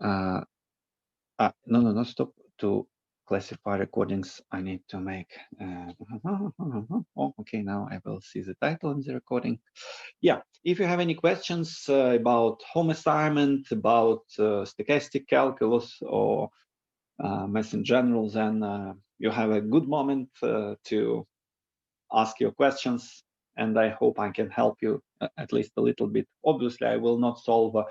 No, stop. To classify recordings, I need to make. Oh, okay, now I will see the title of the recording. Yeah, if you have any questions about home assignment, about stochastic calculus, or math in general, then you have a good moment to ask your questions, and I hope I can help you at least a little bit. Obviously, I will not solve a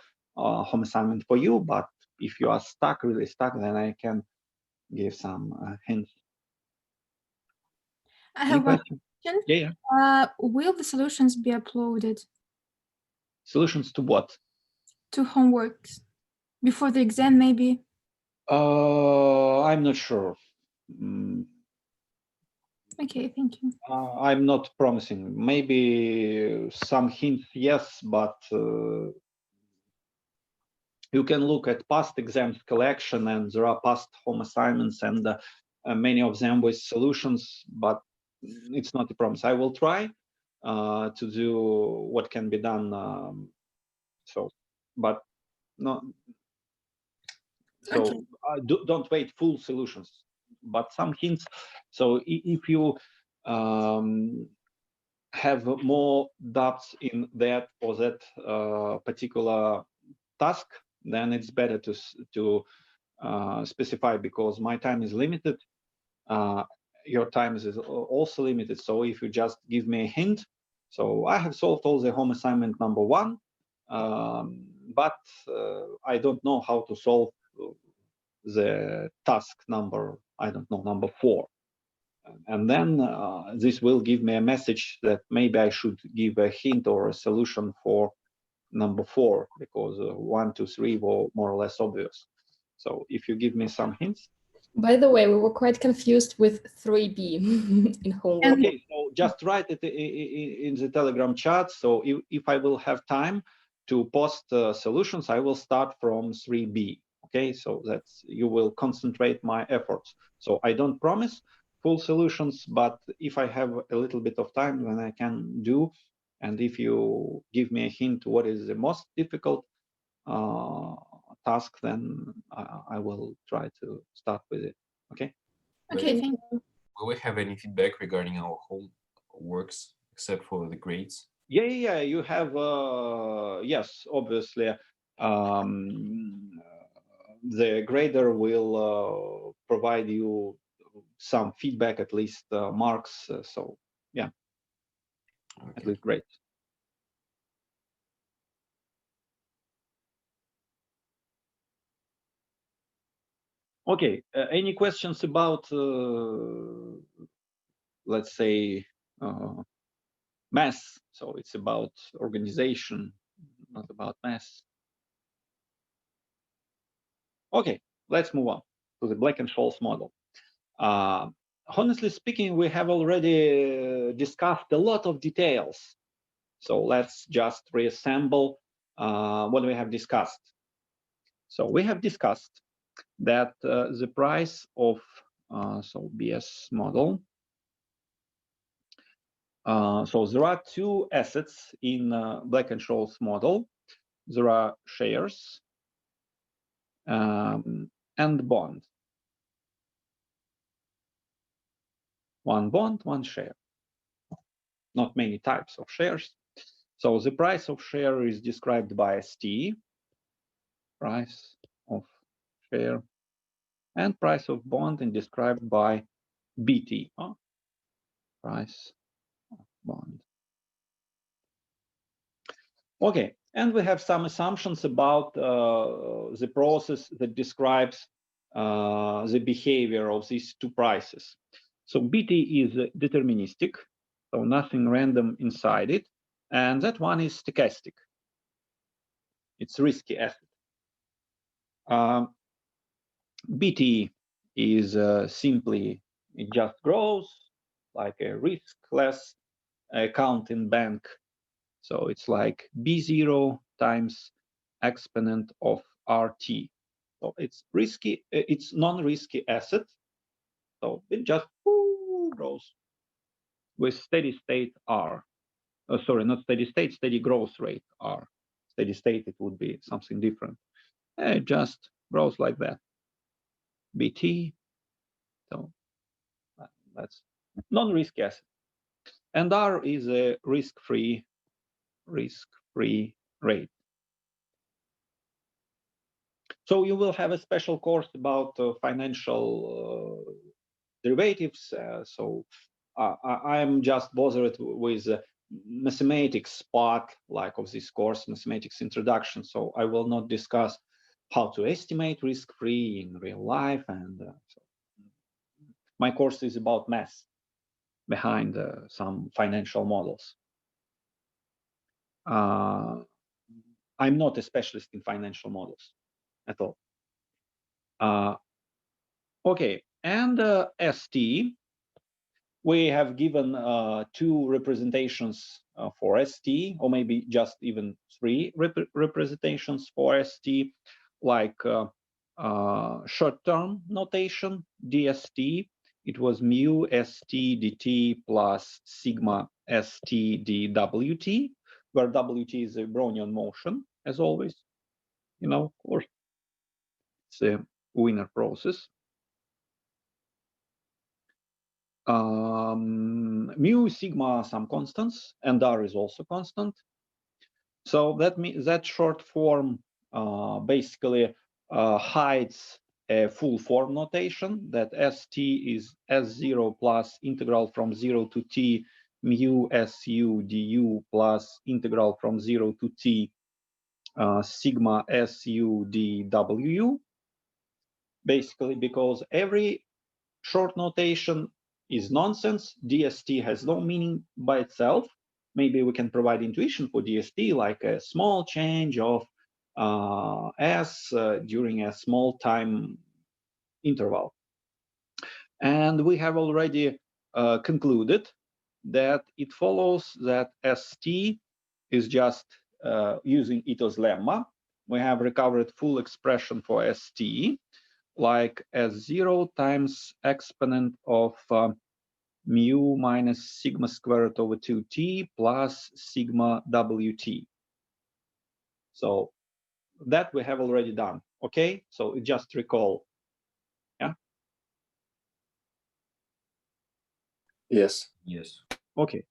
home assignment for you, but if you are stuck, really stuck, then I can give some hints. I Any have one question? question. Yeah. Will the solutions be uploaded Solutions to what? to homeworks before the exam, maybe? I'm not sure. Okay, thank you. I'm not promising. Maybe some hints, yes, but you can look at past exams collection, and there are past home assignments, and many of them with solutions, but it's not a promise. I will try to do what can be done. But no. So Okay. don't wait full solutions, but some hints. So if you have more doubts in that or that particular task, then it's better to specify, because my time is limited. Your time is also limited. So if you just give me a hint, so I have solved all the home assignment number 1, but I don't know how to solve the task number, I don't know, number 4. And then this will give me a message that maybe I should give a hint or a solution for number 4, because 1, 2, 3 were more or less obvious. So if you give me some hints. By the way, we were quite confused with 3B in homework. Okay, so just write it in the Telegram chat. So if I will have time to post solutions, I will start from 3B. Okay, so that's, you will concentrate my efforts. So I don't promise full solutions, but if I have a little bit of time, then I can do. And if you give me a hint what is the most difficult task, then I will try to start with it. Okay. Okay, thank you. Will we have any feedback regarding our homeworks except for the grades? Yeah, you have, yes, obviously, the grader will provide you some feedback, at least marks. So yeah, okay. At least grades. Okay, any questions about, let's say, math? So it's about organization, not about math. Okay, let's move on to the Black-Scholes model. Honestly speaking, we have already discussed a lot of details. So let's just reassemble what we have discussed. So we have discussed that the price of so BS model. So there are 2 assets in Black-Scholes model. There are shares and bond. One bond, one share. Not many types of shares. So the price of share is described by ST, price of share, and price of bond is described by BT, price of bond. Okay, and we have some assumptions about the process that describes the behavior of these 2 prices. So BT is deterministic, so nothing random inside it, and that one is stochastic. It's risky asset. BT is simply, it just grows like a riskless account in bank. So it's like B0 times exponent of RT. So it's risky, it's non-risky asset. So it just grows with steady state R. Sorry, not steady state, steady growth rate R. Steady state, it would be something different. It just grows like that. BT. So that's non-risky asset. And R is a risk-free rate. So you will have a special course about financial derivatives. So I'm just bothered with mathematics part, like of this course, mathematics introduction. So I will not discuss how to estimate risk-free in real life. And so my course is about math behind some financial models. I'm not a specialist in financial models at all. Okay, and ST, we have given two representations for ST, or maybe just even three representations for ST, like short-term notation, DST. It was mu ST dt plus sigma ST dWt, where WT is a Brownian motion, as always. You know, of course, it's a Wiener process. Mu, sigma, some constants, and R is also constant. So that means that short form basically hides a full form notation, that ST is S0 plus integral from 0 to T mu SU du plus integral from 0 to T sigma SU dWu. Basically, because every short notation is nonsense. DST has no meaning by itself. Maybe we can provide intuition for DST, like a small change of S during a small time interval. And we have already concluded that it follows that ST is just using Ito's lemma. We have recovered full expression for ST, like S0 times exponent of mu minus sigma squared over 2t plus sigma wt. So that we have already done. Okay, so just recall. Yeah. Yes. Okay.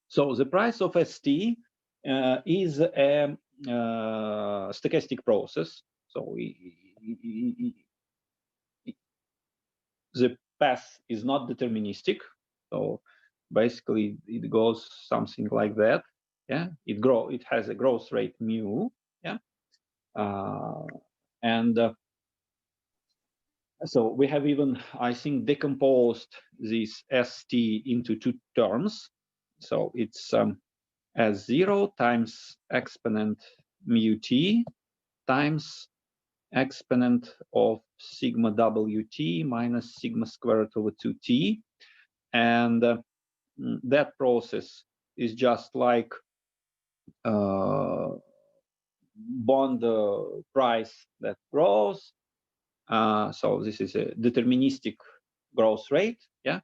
So the price of ST is a stochastic process. So the path is not deterministic. So basically it goes something like that. Yeah, it has a growth rate mu. Yeah, and so we have even, I think, decomposed this ST into two terms. So it's S0 times exponent mu t times exponent of sigma wt minus sigma squared over 2t. And that process is just like bond price that grows. So this is a deterministic growth rate, yeah,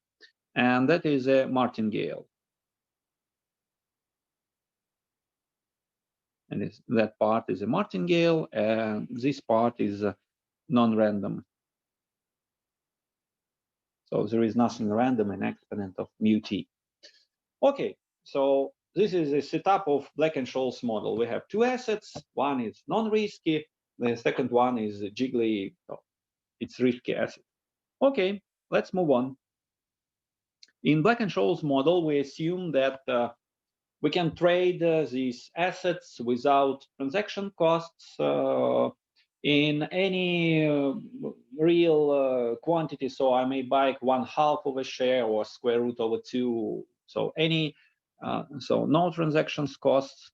and that is a martingale. And that part is a martingale, and this part is non-random. So there is nothing random in exponent of mu t. Okay, so this is a setup of Black-Scholes model. We have two assets. One is non-risky. The second one is jiggly. Oh, it's risky asset. Okay, let's move on. In Black-Scholes model, we assume that we can trade these assets without transaction costs in any real quantity. So I may buy 1/2 of a share or square root over 2. So any, so no transactions costs,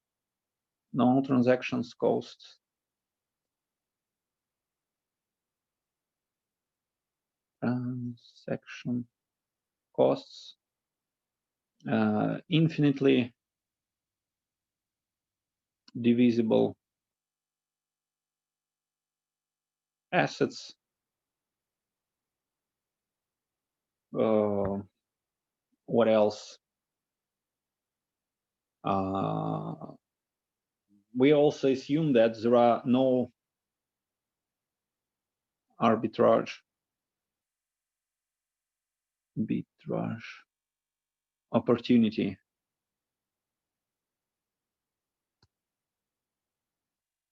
no transactions costs. Transaction costs, infinitely divisible assets. What else? We also assume that there are no arbitrage opportunity.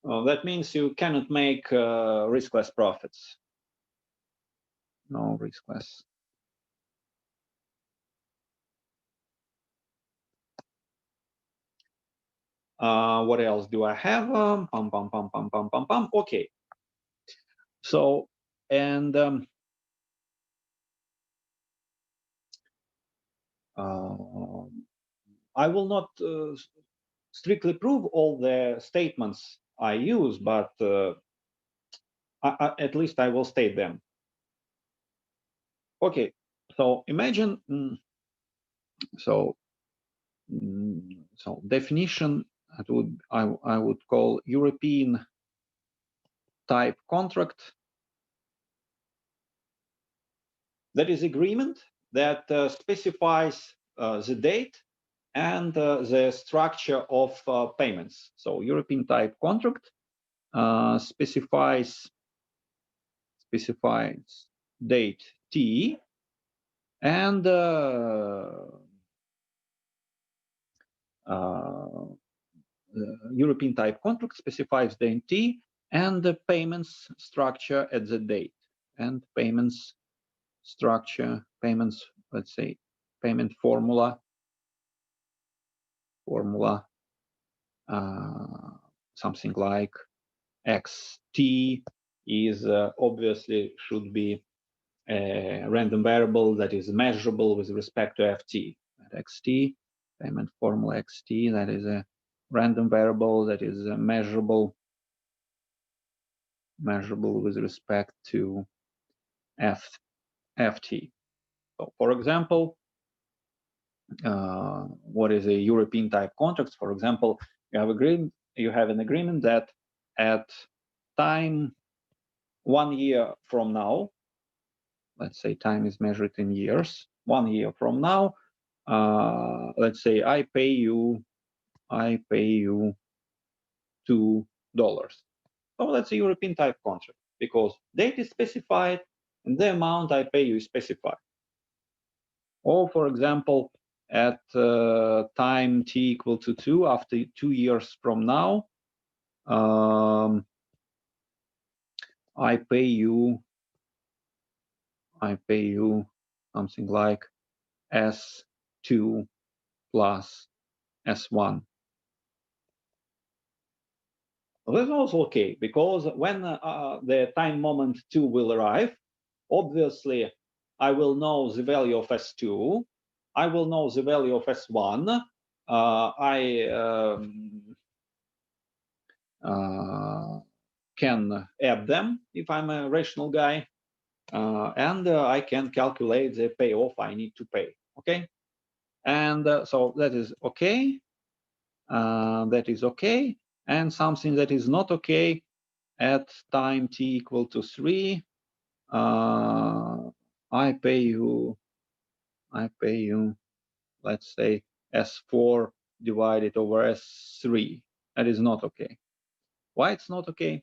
That means you cannot make riskless profits. No riskless. What else do I have? Okay. So, and I will not strictly prove all the statements I use, but at least I will state them. Okay, so imagine, so definition, I would call European type contract. That is agreement that specifies the date and the structure of payments. So European type contract specifies date T and European type contract specifies date T and the payments structure at the date and payments structure, let's say payment formula something like xt is obviously should be a random variable that is measurable with respect to ft. Xt, payment formula xt, that is a random variable that is measurable with respect to ft. So for example, what is a European type contract? For example, you have an agreement that at time 1 year from now, let's say time is measured in years, 1 year from now, let's say I pay you $2. So that's a European type contract because date is specified and the amount I pay you is specified. Or for example, at time t equal to 2, after 2 years from now, I pay you something like S2 plus S1. Well, that's also okay, because when the time moment 2 will arrive, obviously I will know the value of S2, I will know the value of S1, I can add them if I'm a rational guy, and I can calculate the payoff I need to pay, okay? And so that is okay, and something that is not okay at time t equal to 3, I pay you, let's say S4 divided over S3. That is not okay. Why it's not okay?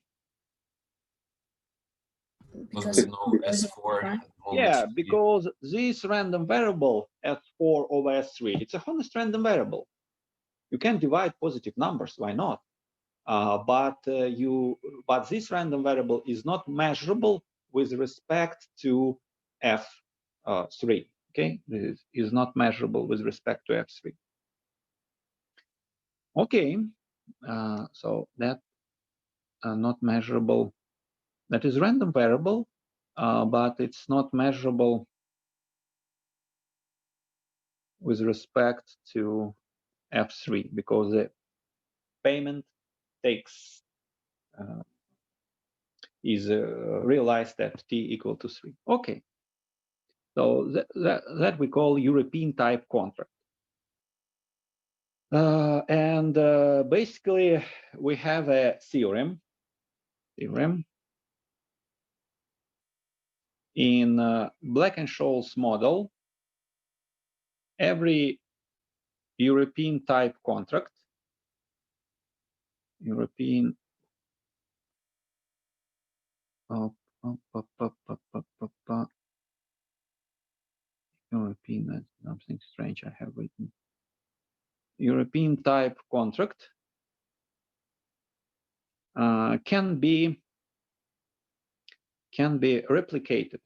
Because no S4. Yeah, because this random variable S4 over S3, it's a honest random variable. You can divide positive numbers, why not? But this random variable is not measurable with respect to F3. Okay, this is not measurable with respect to F3. Okay, so that not measurable. That is random variable, but it's not measurable with respect to F3 because the payment takes is realized at t equal to 3. Okay, so that we call European type contract. And basically, we have a theorem in Black-Scholes model. Every European type contract, European, that's something strange I have written. European type contract can be replicated.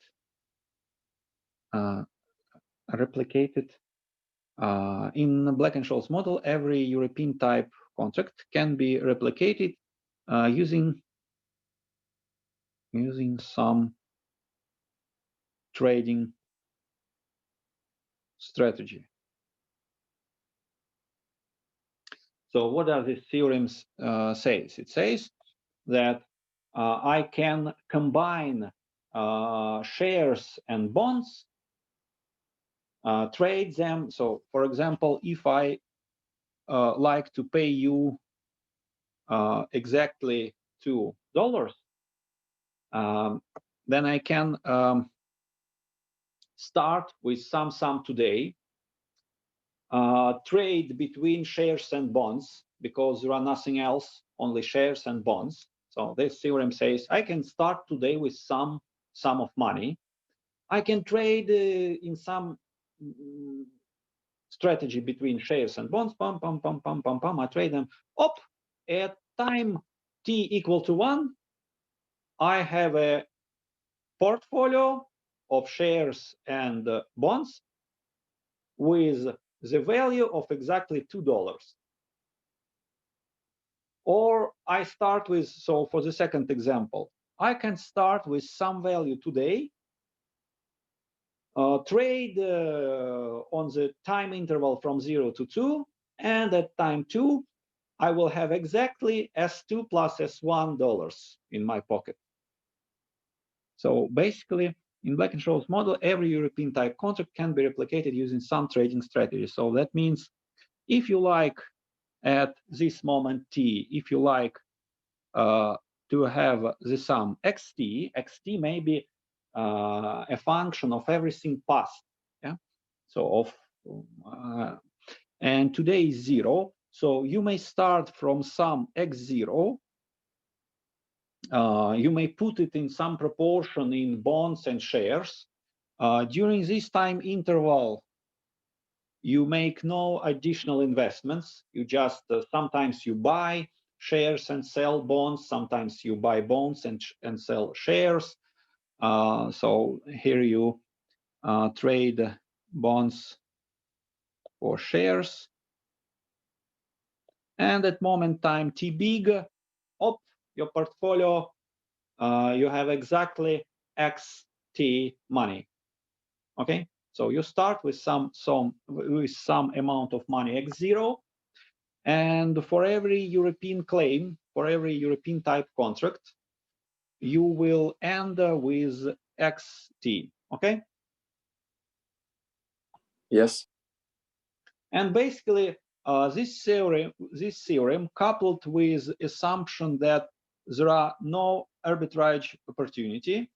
In Black-Scholes model, every European type contract can be replicated using some trading strategy. So what does this theorem say? It says that I can combine shares and bonds, trade them. So, for example, if I like to pay you exactly $2, then I can start with some sum today, trade between shares and bonds, because there are nothing else, only shares and bonds. So this theorem says I can start today with some sum of money. I can trade in some strategy between shares and bonds. I trade them. At time t equal to 1, I have a portfolio of shares and bonds with the value of exactly $2. Or I start with, so for the second example, I can start with some value today, trade on the time interval from 0 to 2, and at time 2, I will have exactly S2 plus S1 in my pocket. So basically, in Black-Scholes model, every European type contract can be replicated using some trading strategy. So that means if you like, at this moment t, if you like to have the sum xt may be a function of everything past, yeah. So and today is 0, so you may start from sum x0. You may put it in some proportion in bonds and shares. During this time interval, you make no additional investments. You just sometimes you buy shares and sell bonds. Sometimes you buy bonds and sell shares. So here you trade bonds for shares. And at moment time t big, your portfolio, you have exactly xt money. Okay, so you start with some amount of money x0, and for every European claim, for every European type contract, you will end with xt. Okay. Yes. And basically, this theorem, coupled with assumption that there are no arbitrage opportunity,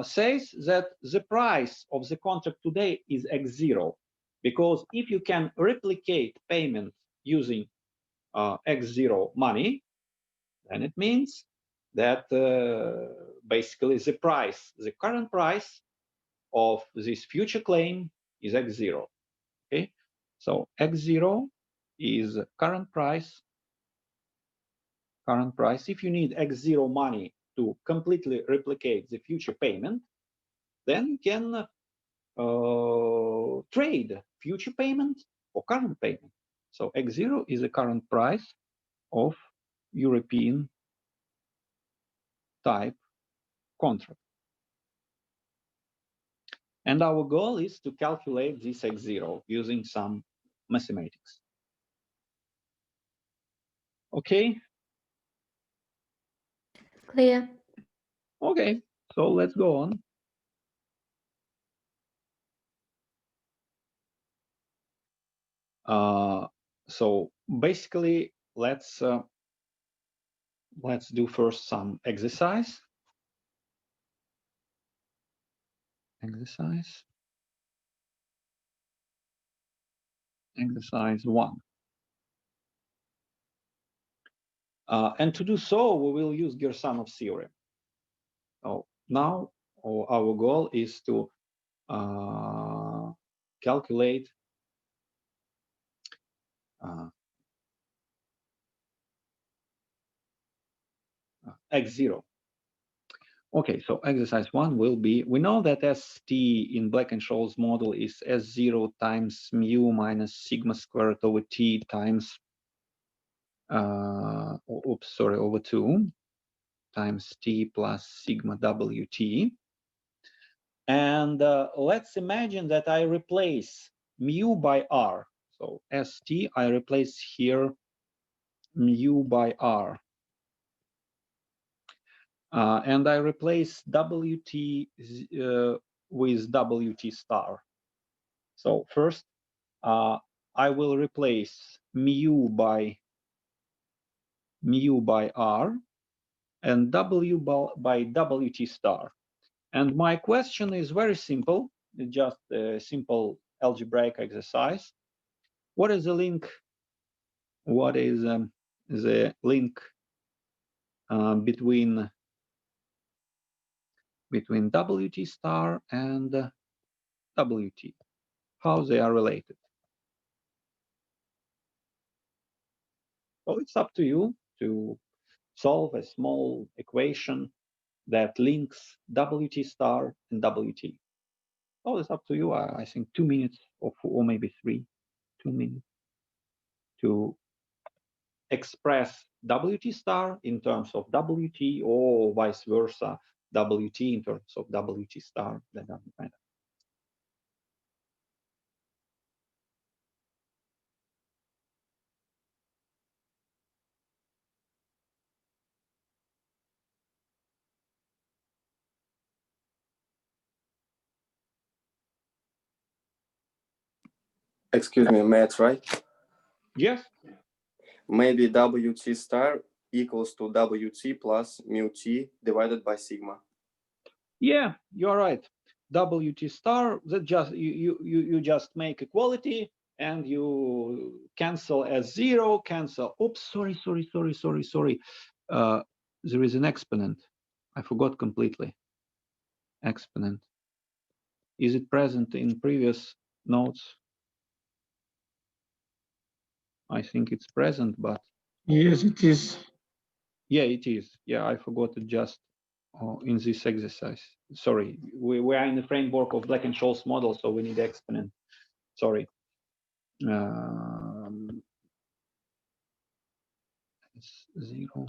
says that the price of the contract today is x0, because if you can replicate payment using x0 money, then it means that basically the current price of this future claim is x0. Okay, so x0 is current price. If you need x0 money to completely replicate the future payment, then you can trade future payment or current payment. So x0 is the current price of European type contract. And our goal is to calculate this x0 using some mathematics. Okay. Clear. Okay, so let's go on. So basically, let's do first some exercise. Exercise 1. And to do so, we will use Gersanov theorem. So now our goal is to calculate x0. Okay, so exercise 1 will be, we know that ST in Black-Scholes model is S0 times mu minus sigma squared over T times, over 2 times T plus sigma WT. And let's imagine that I replace mu by R. So ST, I replace here mu by R. And I replace WT with WT star. So first, I will replace mu by R and W by WT star. And my question is very simple, just a simple algebraic exercise. What is the link? What is the link between WT star and WT? How they are related? So it's up to you to solve a small equation that links WT star and WT. Oh, it's up to you. I think 2 minutes or maybe 3, 2 minutes to express WT star in terms of WT or vice versa, WT in terms of WT star. That doesn't matter. Excuse me, Matt, right? Yes. Maybe WT star equals to WT plus mu T divided by sigma. Yeah, you're right. WT star, that just you just make equality and you cancel S0, cancel. Oops, sorry. There is an exponent. I forgot completely. Exponent. Is it present in previous notes? I think it's present, but yes, it is. yeah, it is. Yeah, I forgot it just in this exercise. Sorry, we are in the framework of Black-Scholes model, so we need exponent. Sorry. It's 0.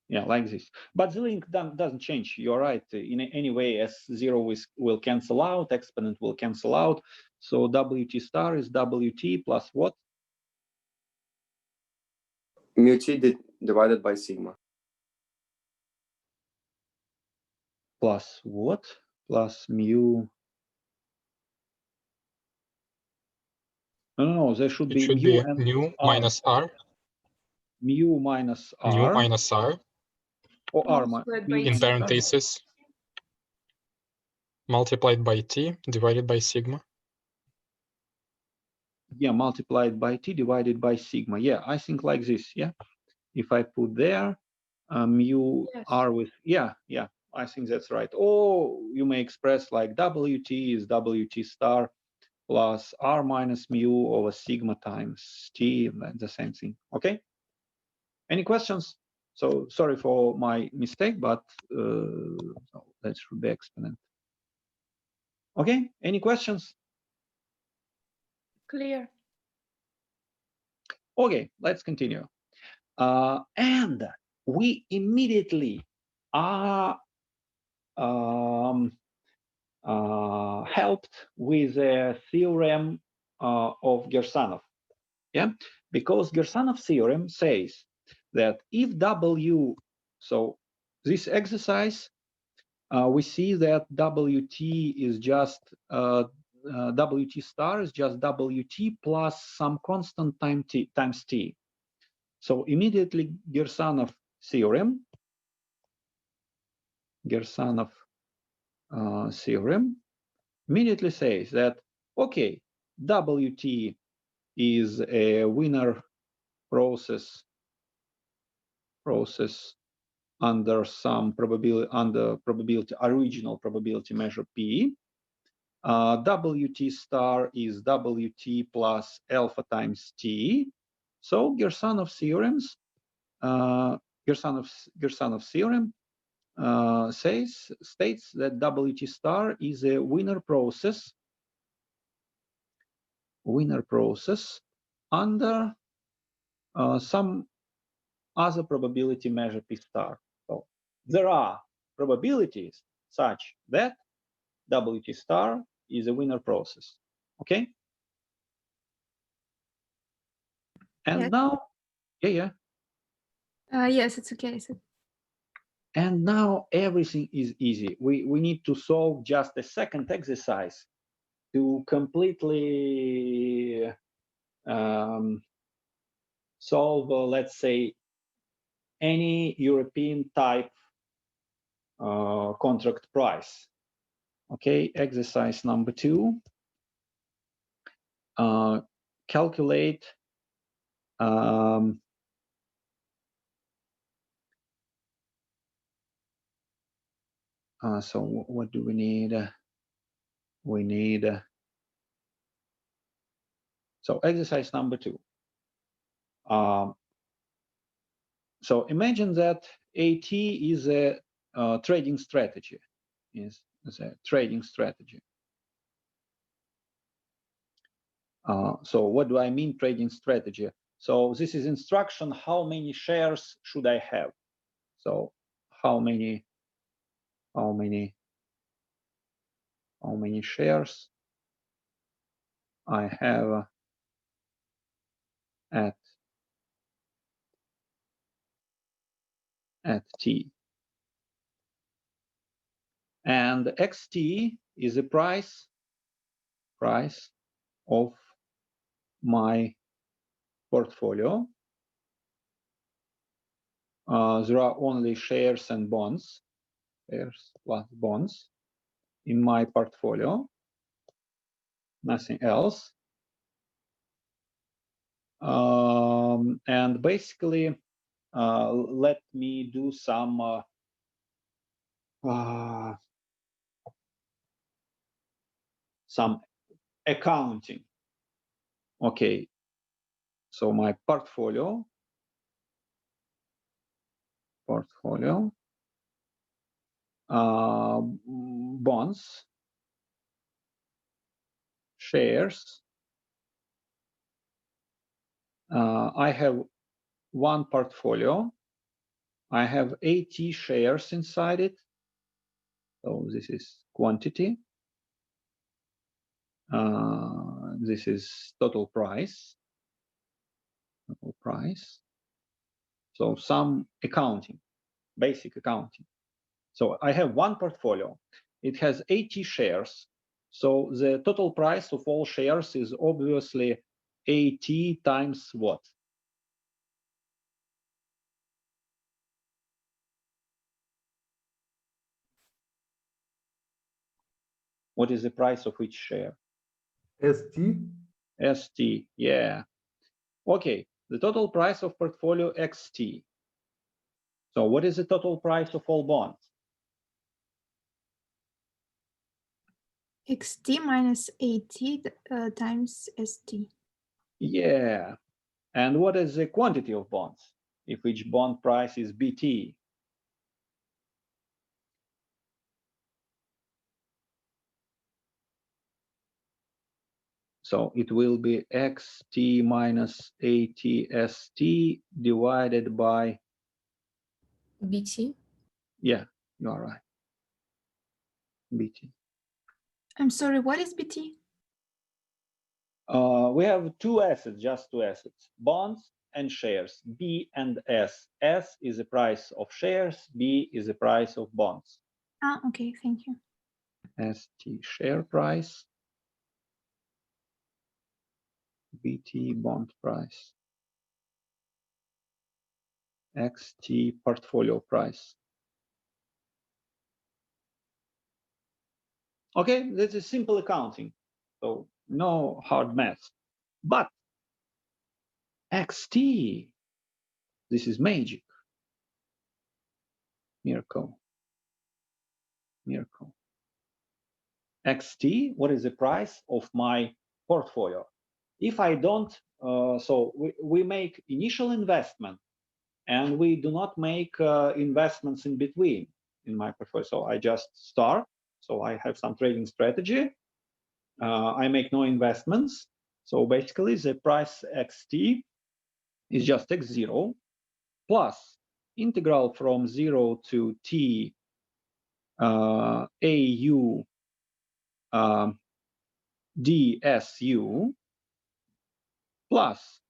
Yeah, like this. But the link doesn't change. You're right. In any way, S0 will cancel out, exponent will cancel out. So WT star is WT plus what? Mu T divided by sigma. Plus what? Plus mu. No, there should It be should mu be and mu R. minus R, Mu minus mu R. minus R, Or R Multiplied mu by in minus T. R. parentheses, multiplied by T divided by sigma. Yeah, multiplied by T divided by sigma. Yeah, I think like this. Yeah, if I put there mu Yes. R with, yeah, I think that's right. Or you may express like WT is WT star plus R minus mu over sigma times T, the same thing. Okay. Any questions? So sorry for my mistake, but that should be exponent. Okay. Any questions? Clear. Okay, let's continue. And we immediately are helped with a theorem of Gersanov. Yeah, because Gersanov theorem says that if W, so this exercise, we see that WT is just WT star is just WT plus some constant times T. So immediately Gersanov theorem immediately says that, okay, WT is a winner process under some probability, original probability measure P. WT star is WT plus alpha times T. So Gersonov theorems, Gersonov theorem states that WT star is a winner process under some other probability measure P star. So there are probabilities such that WT star is a winner process. Okay. And Yes. now, yeah. Yes, it's okay. And now everything is easy. We need to solve just a second exercise to completely solve, let's say, any European type contract price. Okay, exercise number 2. Calculate so what do we need? We need so exercise number 2. So imagine that AT is a trading strategy. Is a trading strategy. So what do I mean trading strategy? So this is instruction, how many shares should I have? So how many shares I have at T. And XT is the price of my portfolio. There are only shares and bonds, shares plus bonds in my portfolio, nothing else. And basically, let me do some accounting. Okay, so my portfolio, bonds, shares. I have one portfolio. I have 80 shares inside it. So this is quantity. This is total price. So some accounting, basic accounting. So I have one portfolio. It has 80 shares. So the total price of all shares is obviously 80 times what? What is the price of each share? ST? ST, yeah. Okay, the total price of portfolio XT. So what is the total price of all bonds? XT minus AT times ST. Yeah. And what is the quantity of bonds if each bond price is BT? So it will be XT minus ATST divided by, BT. yeah, you are right, BT. I'm sorry, what is BT? We have just two assets, bonds and shares, B and S. S is the price of shares, B is the price of bonds. Ah, okay, thank you. ST share price, BT bond price, XT portfolio price. Okay, this is simple accounting, so no hard math. But XT, this is magic. Miracle. XT, what is the price of my portfolio? If I don't, so we make initial investment and we do not make investments in between in my portfolio. So I just start. So I have some trading strategy. I make no investments. So basically the price XT is just X0 plus integral from 0 to T AU DSU plus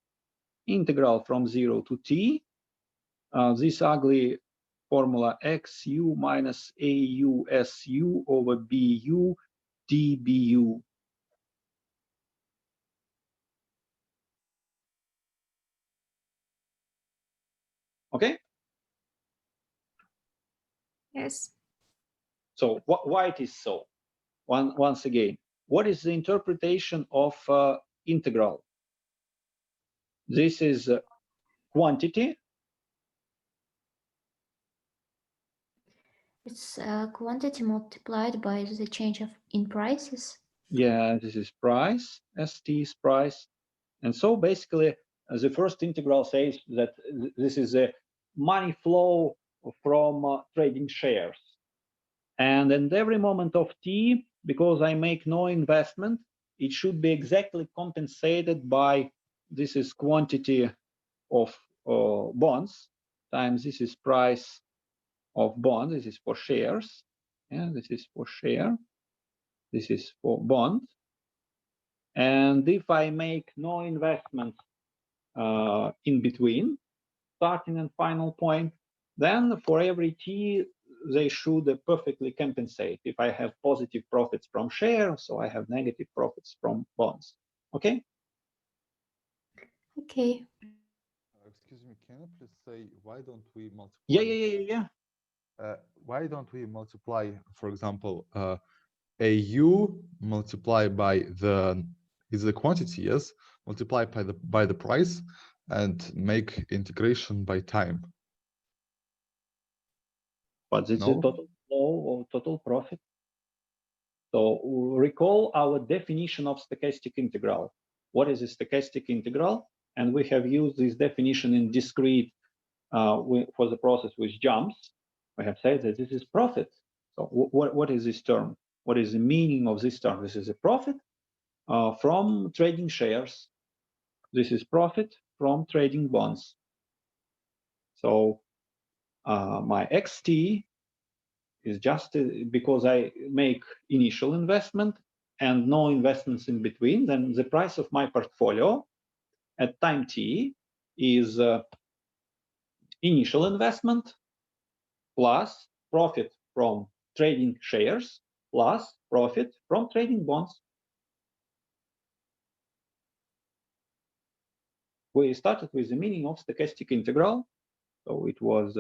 integral from 0 to T, this ugly formula XU minus AUSU over BU DBU. Okay? Yes. So why it is so? Once again, what is the interpretation of integral? This is quantity. It's quantity multiplied by the change in prices. Yeah, this is price, ST is price. And so basically, the first integral says that this is a money flow from trading shares. And at every moment of T, because I make no investment, it should be exactly compensated by, this is quantity of bonds times this is price of bond. This is for shares. Yeah, this is for share. This is for bond. And if I make no investment in between, starting and final point, then for every T, they should perfectly compensate. If I have positive profits from shares, so I have negative profits from bonds. Okay? Okay. Excuse me, can you please say why don't we multiply? Yeah. Why don't we multiply, for example, AU multiply by the quantity, yes, multiply by the price, and make integration by time. But this is No? total flow or total profit. So recall our definition of stochastic integral. What is a stochastic integral? And we have used this definition in discrete for the process which jumps. We have said that this is profit. So what is this term? What is the meaning of this term? This is a profit from trading shares. This is profit from trading bonds. So my XT is just because I make initial investment and no investments in between, then the price of my portfolio at time T is initial investment plus profit from trading shares plus profit from trading bonds. We started with the meaning of stochastic integral. So it was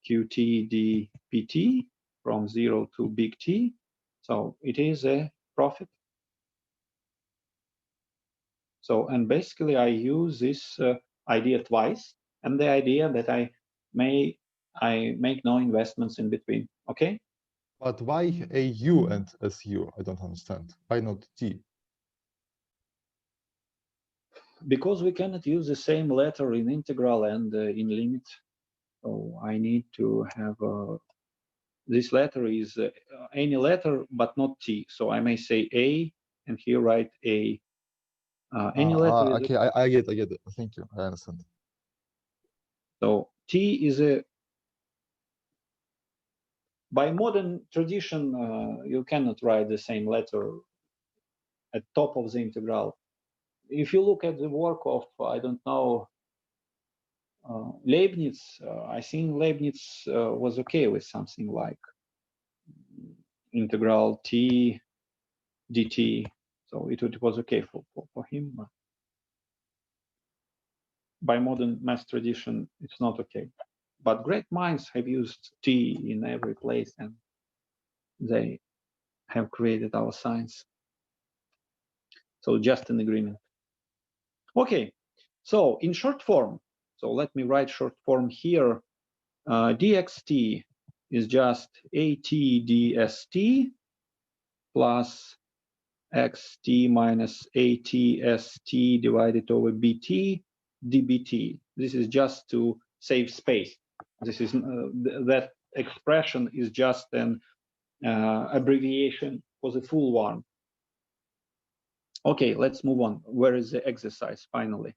QT dPt from 0 to big T. So it is a profit. So, and basically I use this idea twice, and the idea that I make no investments in between. Okay. But why AU and SU? I don't understand. Why not T? Because we cannot use the same letter in integral and in limit. So I need to have this letter is any letter, but not T. So I may say A and here write A. Any letter. Okay, I get it. Thank you. I understand. So T is a, by modern tradition, you cannot write the same letter at top of the integral. If you look at the work of, I don't know, Leibniz, I think Leibniz was okay with something like integral T dt. So it was okay for him. By modern math tradition, it's not okay. But great minds have used T in every place and they have created our science. So just an agreement. Okay, so in short form, so let me write short form here. Dxt is just AT dst plus xt minus ATST divided over BT dBT. This is just to save space. This is that expression is just an abbreviation for the full one. Okay, let's move on. Where is the exercise finally?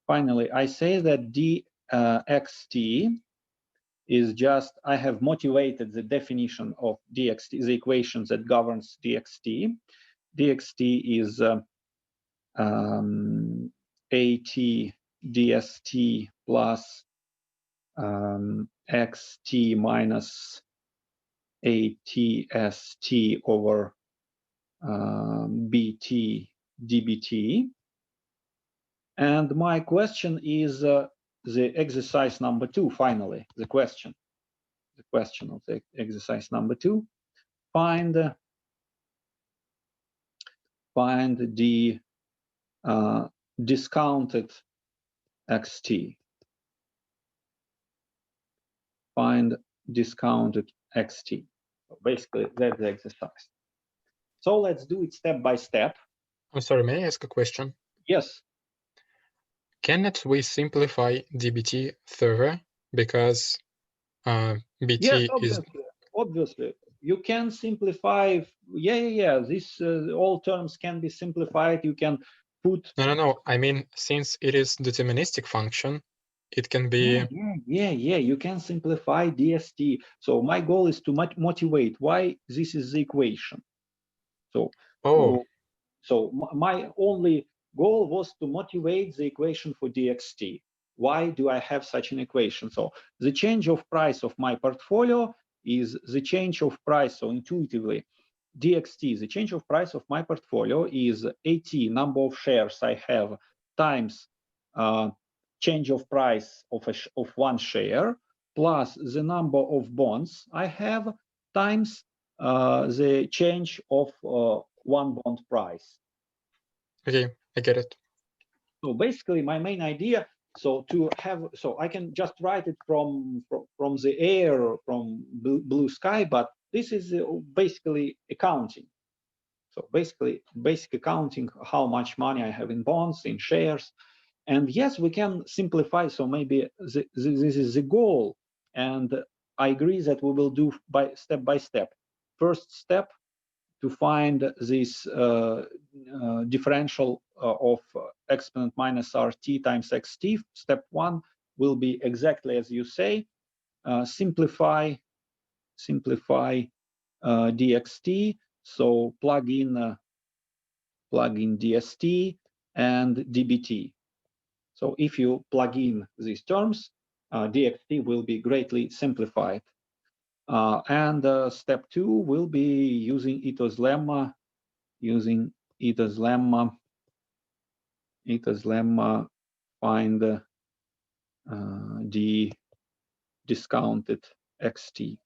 Finally, I say that dxt is just, I have motivated the definition of dxt, the equation that governs dxt. Dxt is AT dst plus xt minus ATST over BT dBT. And my question is the exercise number 2, finally, the question of the exercise number 2. Find the discounted xt. Find discounted xt. So basically, that's the exercise. So let's do it step by step. I'm sorry, may I ask a question? Yes. Cannot we simplify dBT further? Because BT Yes, is obviously. You can simplify. Yeah. This all terms can be simplified. You can put. no. I mean, since it is deterministic function, it can be. Yeah. You can simplify DST. So my goal is to motivate why this is the equation. So. Oh. So my only goal was to motivate the equation for DXT. Why do I have such an equation? So the change of price of my portfolio is the change of price. So intuitively, DXT, the change of price of my portfolio is AT, number of shares I have, times change of price of one share, plus the number of bonds I have, times the change of one bond price. Okay, I get it. So basically, my main idea, so I can just write it from the air, from blue sky, but this is basically accounting. So basically, basic accounting, how much money I have in bonds, in shares. And yes, we can simplify. So maybe this is the goal. And I agree that we will do step by step. First step, to find this differential of exponent minus RT times XT. Step 1 will be exactly as you say, simplify DXT. So plug in DST and DBT. So if you plug in these terms, DXT will be greatly simplified. And step 2 will be using Ito's lemma. Find the discounted XT.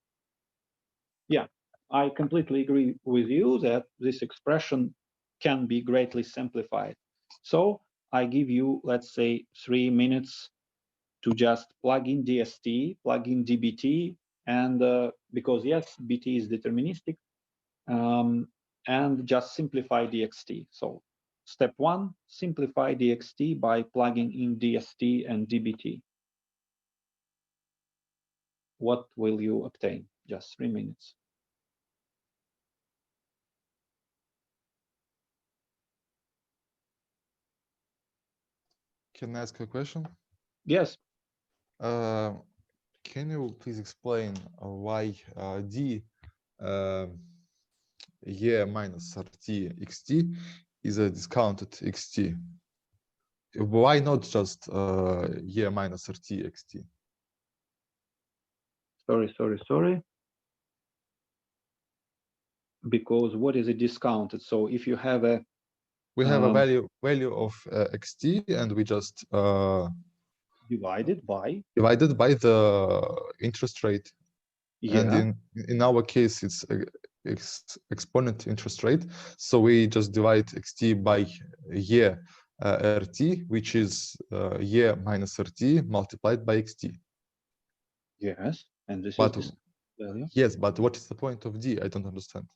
Yeah, I completely agree with you that this expression can be greatly simplified. So I give you, let's say, 3 minutes to just plug in DST, plug in DBT, and because yes, BT is deterministic, and just simplify DXT. So step 1, simplify DXT by plugging in DST and DBT. What will you obtain? Just 3 minutes. Can I ask a question? Yes. Can you please explain why D E minus RT XT is a discounted XT? Why not just E minus RT XT? Sorry. Because what is it discounted? So if you have a we have a value of XT, and we just divided by the interest rate. Yeah. And in our case, it's exponent interest rate. So we just divide XT by RT, which is minus RT multiplied by XT. Yes. and this But is this value. yes, but what is the point of D? I don't understand.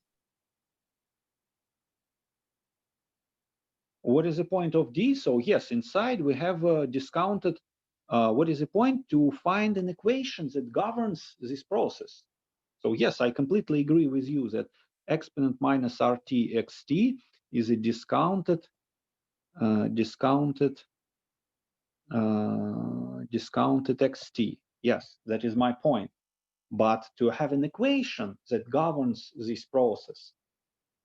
What is the point of D? So yes, inside we have discounted. What is the point? To find an equation that governs this process. So yes, I completely agree with you that exponent minus RT xt is a discounted xt. Yes, that is my point. But to have an equation that governs this process,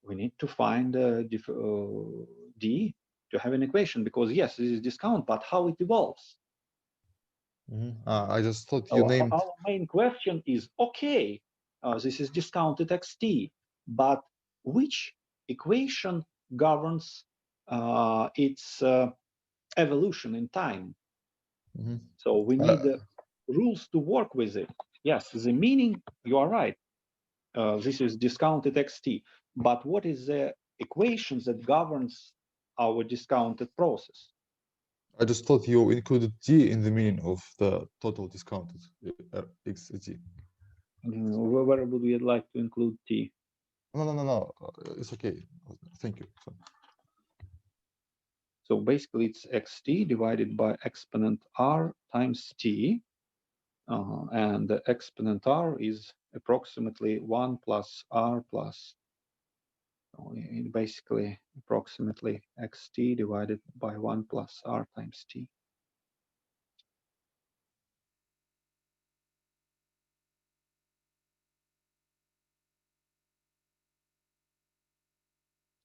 we need to find D to have an equation, because yes, this is discount, but how it evolves. I just thought So you named. our main question is, okay, this is discounted xt, but which equation governs its evolution in time? Mhm. So we need rules to work with it. Yes, the meaning, you are right. This is discounted xt, but what is the equation that governs our discounted process? I just thought you included D in the meaning of the total discounted xt. Where would we like to include t? No. It's okay. Thank you. So basically it's xt divided by exponent r times t, and the exponent r is approximately 1 plus r plus, basically approximately xt divided by 1 plus r times t.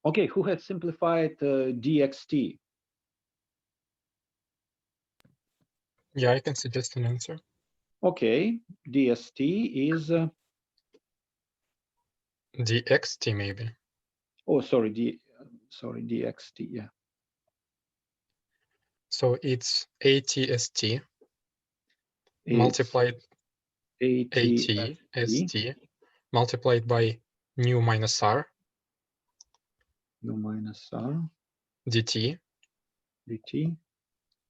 Okay, who had simplified dxt? Yeah, I can suggest an answer. Okay, dst is, dxt maybe. oh, sorry, dxt, yeah. So it's ATST It's multiplied ATST ATST multiplied by nu minus r u minus r dt dt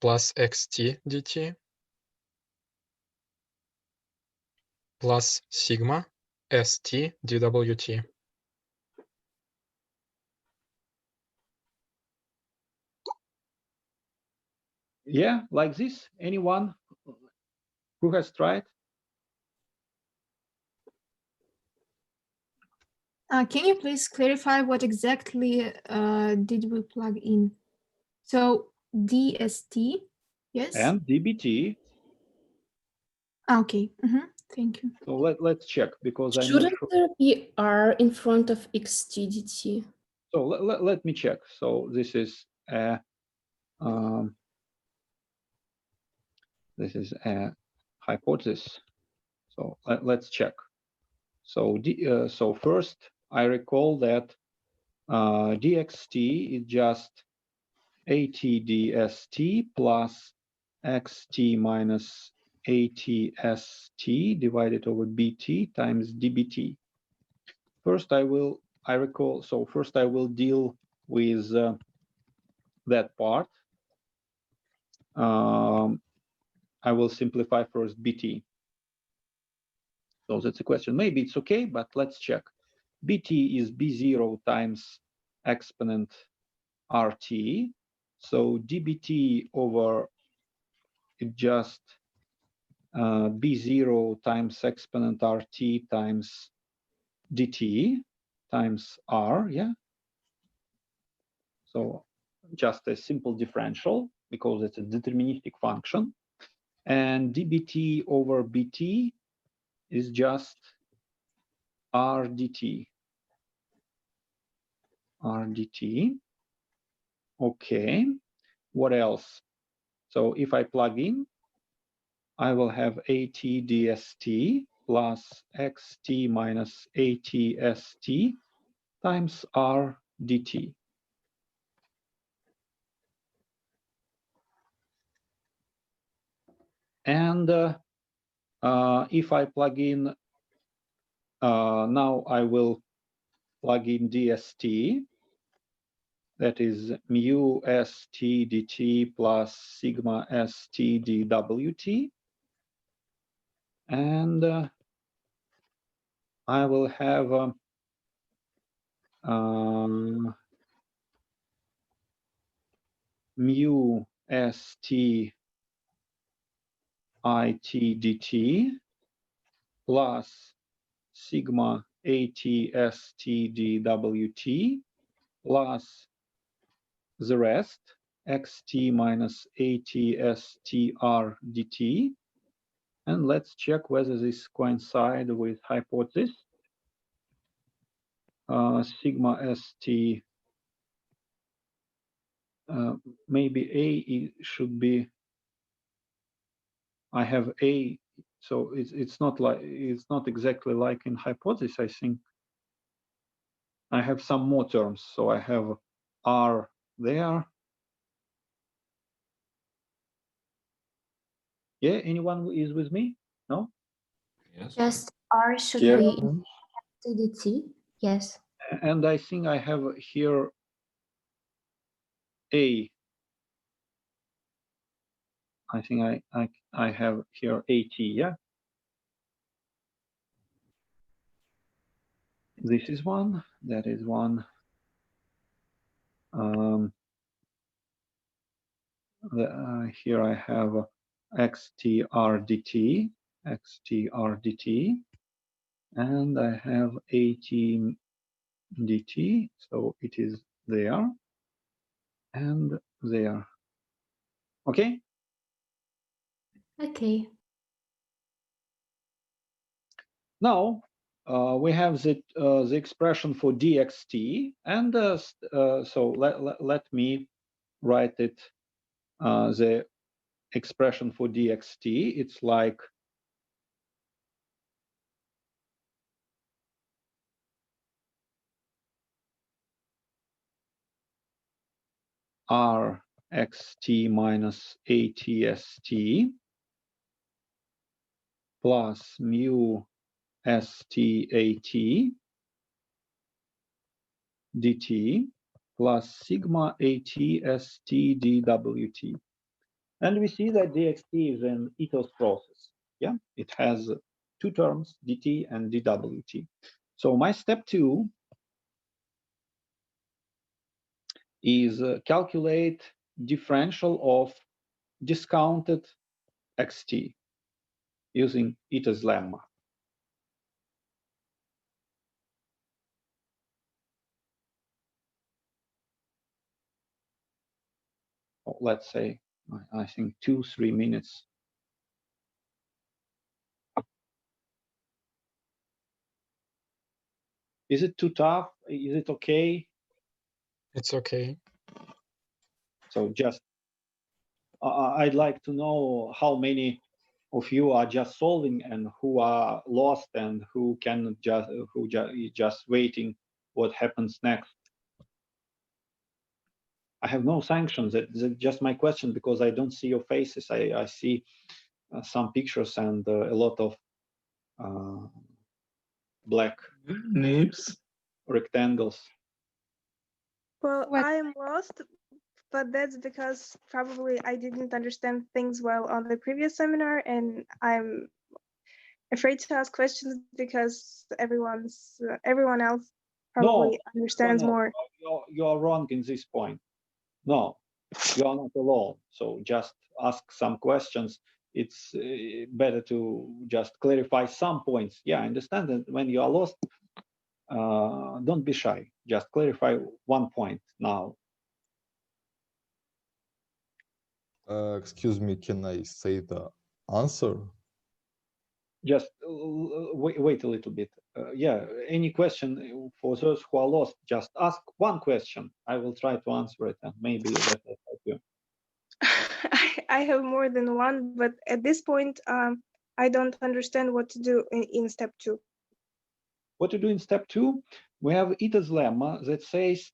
plus xt dt plus sigma st dwt. Yeah, like this. Anyone who has tried? Can you please clarify what exactly did we plug in? So DST, yes? And dbt. Okay, thank you. So let's check, because I'm not Shouldn't sure. there be R in front of xgdt? So let me check. So this is a hypothesis. So let's check. So so first I recall that dxt is just atdst plus xt minus atst divided over bt times dbt. First I will deal with that part. I will simplify first bt. So that's a question. Maybe it's okay, but let's check. bt is b0 times exponent rt. So dbt over just b0 times exponent rt times dt times r, yeah? So just a simple differential, because it's a deterministic function. And dbt over bt is just r dt. Okay, what else? So if I plug in, I will have atdst plus xt minus atst times r dt. And if I plug in, now I will plug in dst, that is mu st dt plus sigma st dwt. And I will have mu st it dt plus sigma at st dwt plus the rest xt minus at str dt. And let's check whether this coincides with hypothesis. Sigma st, maybe a should be, I have a, so it's not like, it's not exactly like in hypothesis. I think I have some more terms. So I have r there. Yeah, anyone is with me? No? Yes. Just R should Yeah. be TDT. Yes. And I think I have here a. I think I have here AT, yeah? This is one, that is one. Here I have XTRDT, and I have ATDT, so it is there and there. Okay? Okay. Now we have the expression for dxt, and so let me write it. The expression for dxt, it's like rxt minus atst plus mu stat dt plus sigma atst dwt. And we see that dxt is an ethos process. Yeah, it has two terms, dt and dwt. So my step 2 is calculate differential of discounted xt using ethos lemma. Let's say, I think 2-3 minutes. Is it too tough? Is it okay? It's okay. So just, I'd like to know how many of you are just solving and who are lost and who can just waiting what happens next. I have no sanctions. That's just my question because I don't see your faces. I see some pictures and a lot of black Names. rectangles. Well, What? I am lost, but that's because probably I didn't understand things well on the previous seminar, and I'm afraid to ask questions because everyone else probably understands no, more. You are wrong in this point. No, you are not alone. So just ask some questions. It's better to just clarify some points. Yeah, I understand that when you are lost, don't be shy. Just clarify one point now. Excuse me, can I say the answer? Just wait a little bit. Yeah, any question for those who are lost, just ask one question. I will try to answer it and maybe that will help you. I have more than one, but at this point, I don't understand what to do in step 2. What to do in step 2? We have ethos lemma that says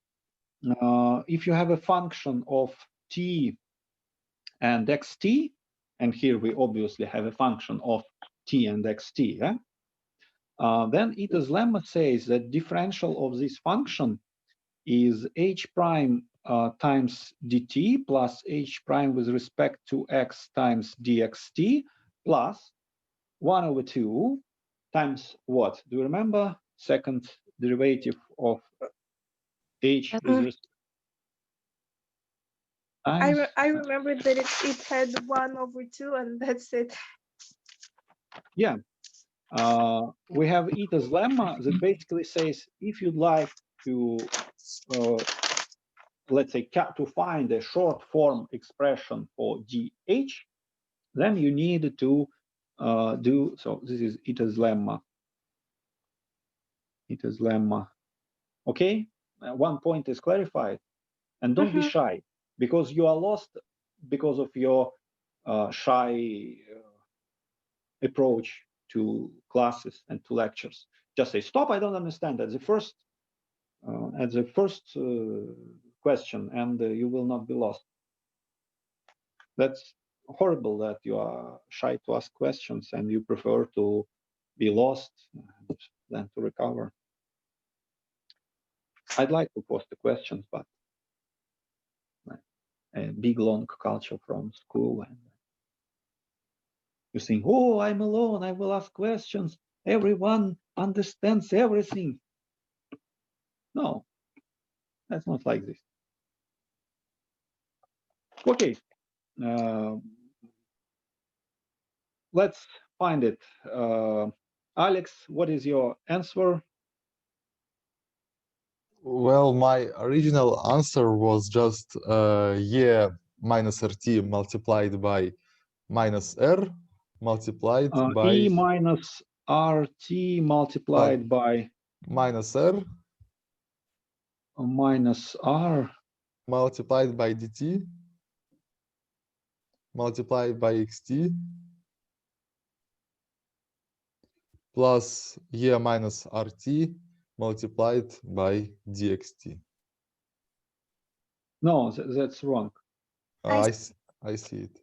if you have a function of t and xt, and here we obviously have a function of t and xt, yeah? Then ethos lemma says that differential of this function is h prime times dt plus h prime with respect to x times dxt plus 1/2 times what? Do you remember? Second derivative of h with Mhm. respect times. I remember that it had 1/2, and that's it. Yeah. We have Ita's lemma that basically says if you'd like to, let's say, to find a short form expression for dh, then you need to do, so this is Ita's lemma. Ita's lemma. Okay, one point is clarified, and don't be Mhm. shy because you are lost because of your shy approach to classes and to lectures. Just say stop, I don't understand at the first question, and you will not be lost. That's horrible that you are shy to ask questions and you prefer to be lost than to recover. I'd like to post the questions, but a big long culture from school, and you think, oh, I'm alone, I will ask questions, everyone understands everything. No, that's not like this. Okay, let's find it. Alex, what is your answer? Well, my original answer was just yeah minus RT multiplied by minus R multiplied by E minus RT multiplied by minus R minus R multiplied by DT multiplied by XT plus E minus RT multiplied by DXT. No, that's wrong. I I see it.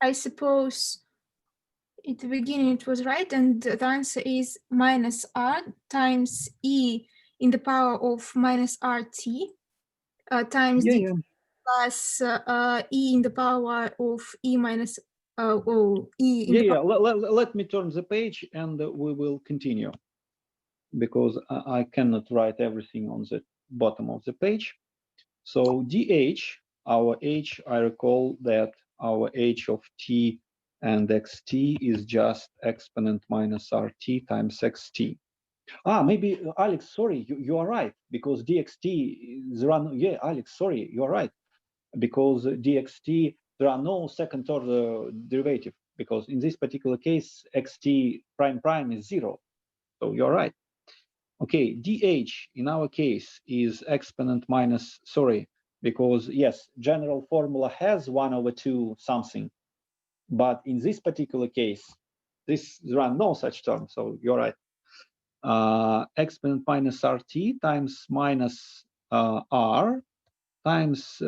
I suppose at the beginning it was right, and the answer is minus r times e in the power of minus rt times Yeah, d yeah. plus e in the power of e minus e in Yeah, the yeah. Let me turn the page and we will continue because I cannot write everything on the bottom of the page. So dh, our h, I recall that our h of t and xt is just exponent minus rt times xt. Maybe Alex, sorry, you are right, because dxt is run. Yeah, Alex, sorry, you are right, because dxt there are no second order derivative, because in this particular case xt prime prime is 0. So you're right. Okay, dh in our case is exponent minus, sorry, because yes, general formula has 1/2 something, but in this particular case, there are no such terms. So you're right. Exponent minus rt times minus r times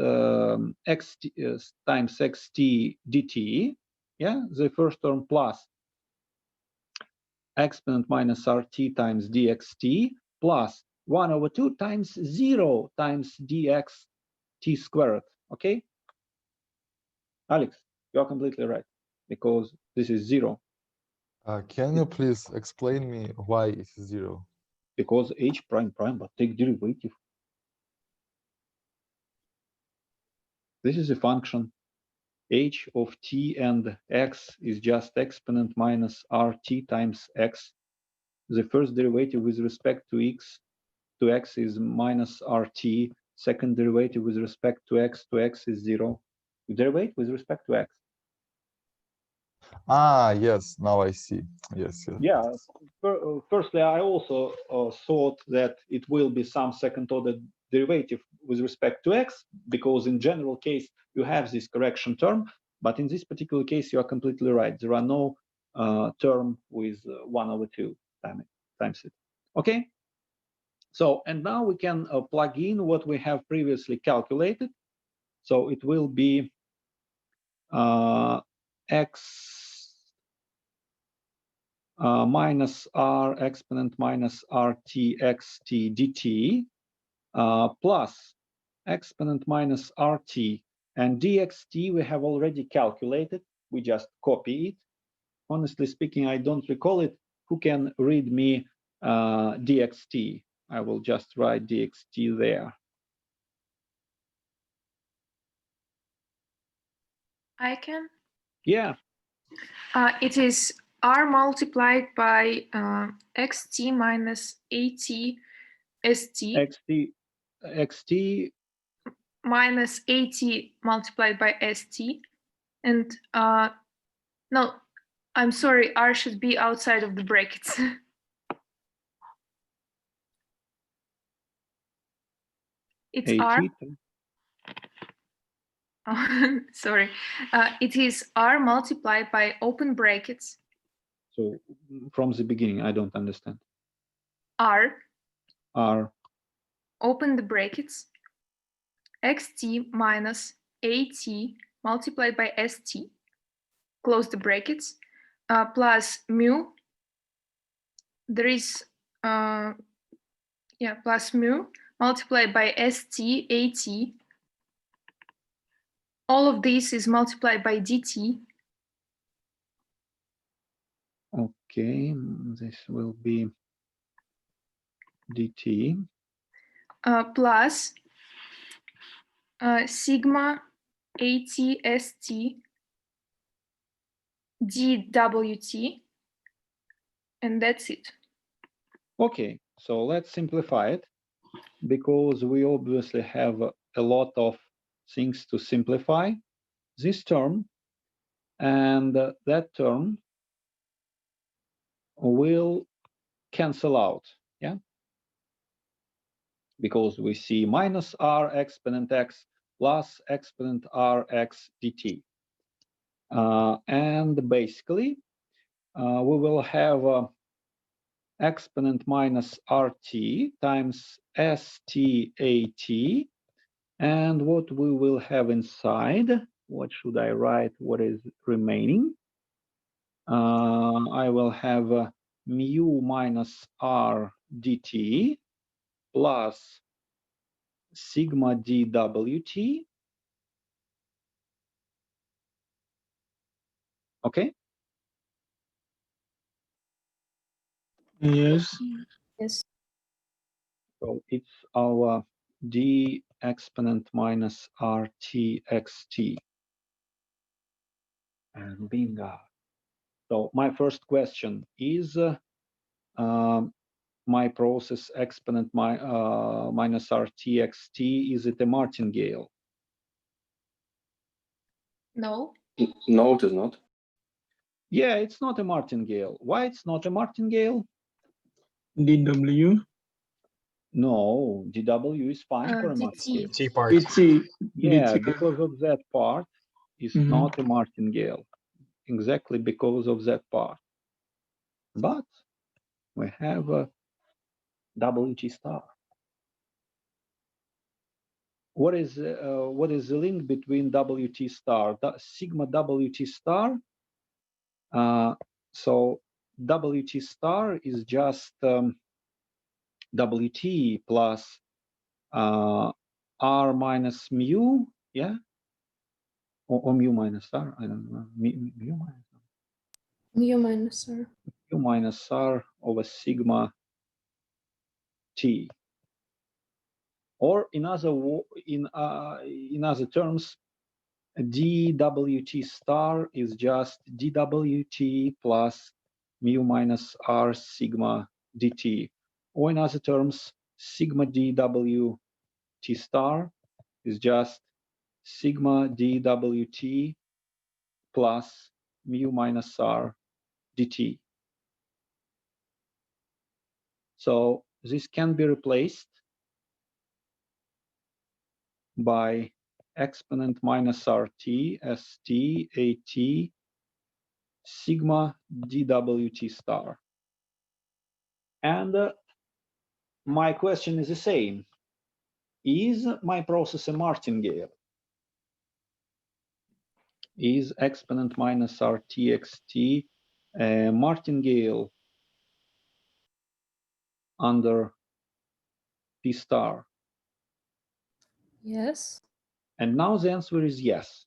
xt times xt dt. Yeah, the first term plus exponent minus rt times dxt plus 1/2 times 0 times dxt squared. Okay, Alex, you're completely right, because this is 0. Can you please explain me why it is 0? Because h prime prime, but take derivative. This is a function. H of t and x is just exponent minus rt times x. The first derivative with respect to x is minus rt. Second derivative with respect to x is 0. You derivate with respect to x. Yes, now I see. Yes, yes. Yeah, firstly, I also thought that it will be some second order derivative with respect to x, because in general case, you have this correction term, but in this particular case, you are completely right. There are no term with 1/2 times it. Okay, so, and now we can plug in what we have previously calculated. So it will be x minus r exponent minus rt xt dt plus exponent minus rt, and dxt we have already calculated. We just copy it. Honestly speaking, I don't recall it. who can read me dxt? I will just write dxt there. I can. Yeah, It is r multiplied by xt minus at st xt minus at multiplied by st. And no, I'm sorry, r should be outside of the brackets. It's r. Oh, sorry. It is r multiplied by open brackets. So from the beginning, I don't understand. R, Open the brackets, xt minus at multiplied by st, close the brackets, plus mu. There is, plus mu multiplied by st at. All of this is multiplied by dt. Okay, this will be dt. Plus sigma ATST DWT, and that's it. Okay, so let's simplify it, because we obviously have a lot of things to simplify. This term and that term will cancel out, yeah? Because we see minus r exponent x plus exponent rx dt. And basically, we will have exponent minus rt times stat, and what we will have inside, what should I write, what is remaining? I will have mu minus r dt plus sigma dwt. Okay. Yes. Yes. So it's our d exponent minus rt xt. And bingo. So my first question is my process exponent minus rt xt, is it a martingale? No. No, it is not. Yeah, it's not a martingale. Why it's not a martingale? DW. No, dw is fine for a DT. martingale. T part. DT. Yeah, DT. because of that part is not a martingale. Exactly because of that part. But we have a wt star. What is the link between wt star, sigma wt star? So wt star is just wt plus r minus mu, yeah, or mu minus r. I don't know. Mu minus r. Mu minus r over sigma t. Or in other terms, dwt star is just dwt plus mu minus r sigma dt. Or in other terms, sigma dwt star is just sigma dwt plus mu minus r dt. So this can be replaced by exponent minus rt st at sigma dwt star. And my question is the same. Is my process a martingale? Is exponent minus rt xt a martingale under p star? Yes. And now the answer is yes.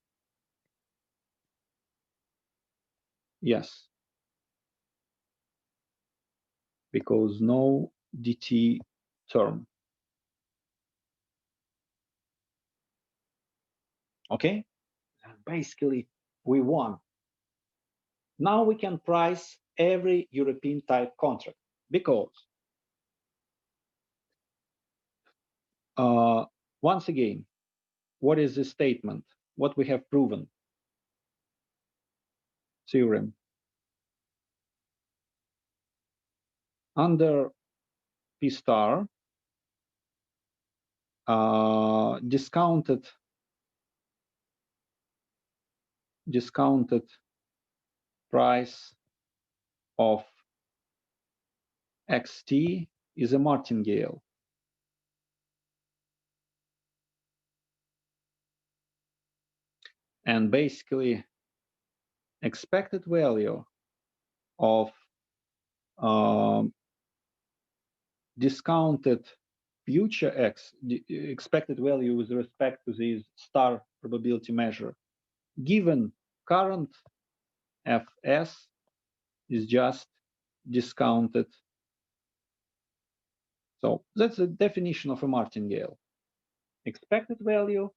Yes. because no dt term. Okay, and basically we won. Now we can price every European type contract because once again, what is the statement? What we have proven? Theorem. Under P star, discounted price of xt is a martingale. And basically, expected value of discounted future x, the expected value with respect to this star probability measure, given current fs is just discounted. So that's the definition of a martingale. Expected value